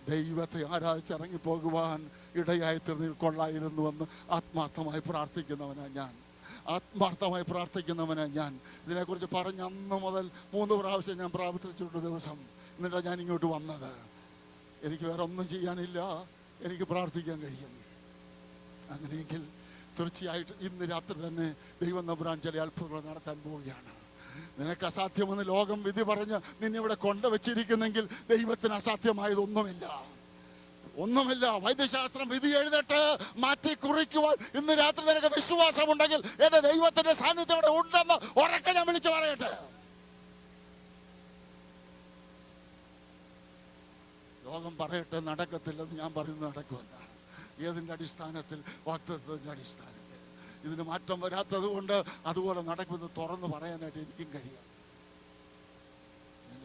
ദൈവത്തെ ആരാധിച്ചിറങ്ങിപ്പോകുവാൻ ഇടയായി തീർന്നിൽ കൊള്ളായിരുന്നുവെന്ന് ആത്മാർത്ഥമായി പ്രാർത്ഥിക്കുന്നവനാ ഞാൻ. ഇതിനെക്കുറിച്ച് പറഞ്ഞ അന്ന് മുതൽ 3 പ്രാവശ്യം ഞാൻ പ്രാർത്ഥിച്ചിട്ടുണ്ട് ദിവസം. എന്നിട്ടാണ് ഞാൻ ഇങ്ങോട്ട് വന്നത്. എനിക്ക് വേറെ ഒന്നും ചെയ്യാനില്ല, എനിക്ക് പ്രാർത്ഥിക്കാൻ കഴിയും. അങ്ങനെയെങ്കിൽ തീർച്ചയായിട്ടും ഇന്ന് രാത്രി തന്നെ ദൈവം തമ്പുരാൻ ചില അത്ഭുതങ്ങൾ നടത്താൻ പോവുകയാണ്. നിനക്ക് അസാധ്യമെന്ന് ലോകം വിധി പറഞ്ഞ് നിന്നിവിടെ കൊണ്ടുവച്ചിരിക്കുന്നെങ്കിൽ ദൈവത്തിന് അസാധ്യമായതൊന്നുമില്ല. വൈദ്യശാസ്ത്രം വിധി എഴുതട്ടെ, മാറ്റി കുറിക്കുവാൻ ഇന്ന് രാത്രി നിനക്ക് വിശ്വാസമുണ്ടെങ്കിൽ എന്റെ ദൈവത്തിന്റെ സാന്നിധ്യം ഇവിടെ ഉണ്ടെന്ന് ഉറക്കെ ഞാൻ വിളിച്ചു പറയട്ടെ. ലോകം പറയട്ടെ നടക്കത്തില്ലെന്ന്, ഞാൻ പറയുന്നത് നടക്കുമെന്ന്. ഏതിന്റെ അടിസ്ഥാനത്തിൽ? വാഗ്ദത്തത്തിന്റെ അടിസ്ഥാനത്തിൽ. ഇതിന് മാറ്റം വരാത്തത് കൊണ്ട് അതുപോലെ നടക്കുമെന്ന് തുറന്നു പറയാനായിട്ട് എനിക്കും കഴിയും.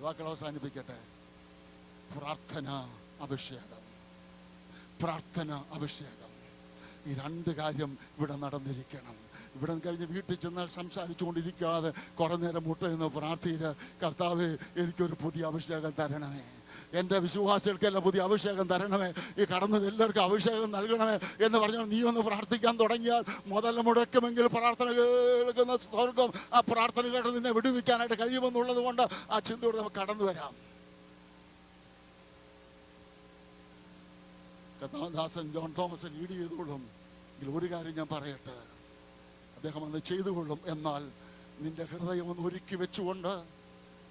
വാക്കുകൾ അവസാനിപ്പിക്കട്ടെ. പ്രാർത്ഥന, അഭിഷേകം, ഈ 2 കാര്യം ഇവിടെ നടന്നിരിക്കണം. ഇവിടെ കഴിഞ്ഞ് വീട്ടിൽ ചെന്നാൽ സംസാരിച്ചുകൊണ്ടിരിക്കാതെ കുറെ നേരം മുട്ടയെന്ന് പ്രാർത്ഥിയില്, കർത്താവേ എനിക്കൊരു പുതിയ അഭിഷേകം തരണമേ, എൻ്റെ വിശ്വാസികൾക്കെല്ലാം പുതിയ അഭിഷേകം തരണമേ, ഈ കടന്നത് എല്ലാവർക്കും അഭിഷേകം നൽകണമേ എന്ന് പറഞ്ഞാൽ നീ ഒന്ന് പ്രാർത്ഥിക്കാൻ തുടങ്ങിയാൽ മുതൽ മുടക്കുമെങ്കിൽ പ്രാർത്ഥന കേൾക്കുന്ന സ്വർഗം ആ പ്രാർത്ഥന കേട്ട് നിന്നെ വിടുവിക്കാനായിട്ട് കഴിയുമെന്നുള്ളത് കൊണ്ട് ആ ചിന്തയോടെ നമുക്ക് കടന്നു വരാം. കർത്താദാസൻ ജോൺ തോമസ് ലീഡ് ചെയ്തുകൊള്ളും എങ്കിൽ ഒരു കാര്യം ഞാൻ പറയട്ടെ, അദ്ദേഹം അന്ന് ചെയ്തുകൊള്ളും. എന്നാൽ നിന്റെ ഹൃദയം ഒന്ന് ഒരുക്കി വെച്ചുകൊണ്ട്,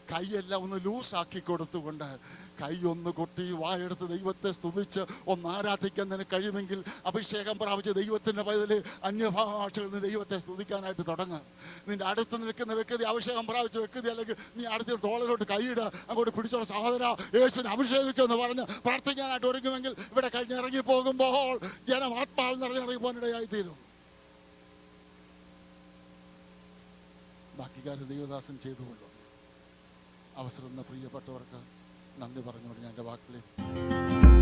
കൈയെല്ലാം ഒന്ന് ലൂസാക്കി കൊടുത്തുകൊണ്ട്, കൈ ഒന്ന് കൊട്ടി വായെടുത്ത് ദൈവത്തെ സ്തുതിച്ച് ഒന്ന് ആരാധിക്കാൻ നിനക്ക് കഴിയുമെങ്കിൽ അഭിഷേകം പ്രാപിച്ച ദൈവത്തിൻ്റെ പൈതല് അന്യഭാഷകളിൽ നിന്ന് ദൈവത്തെ സ്തുതിക്കാനായിട്ട് തുടങ്ങുക. നിന്റെ അടുത്ത് നിൽക്കുന്ന വ്യക്തി അഭിഷേകം പ്രാപിച്ച വ്യക്തി അല്ലെങ്കിൽ നീ അടുത്ത തോളിലോട്ട് കൈയിടുക, അങ്ങോട്ട് പിടിച്ചോളെ സഹോദര യേശുവിനെ അഭിഷേകിക്കുമെന്ന് പറഞ്ഞ് പ്രാർത്ഥിക്കാനായിട്ട് ഒരുങ്ങുമെങ്കിൽ ഇവിടെ കഴിഞ്ഞിറങ്ങി പോകുമ്പോൾ ജനം ആത്മാവിൽ നിറഞ്ഞിറങ്ങി പോകാനിടയായിത്തീരും. ബാക്കി കാര്യം ദൈവദാസൻ ചെയ്തുകൊള്ളും. അവസരം പ്രിയപ്പെട്ടവർക്ക് നന്ദി പറഞ്ഞുകൊണ്ട് ഞാൻ എൻ്റെ വാക്കിലേക്ക്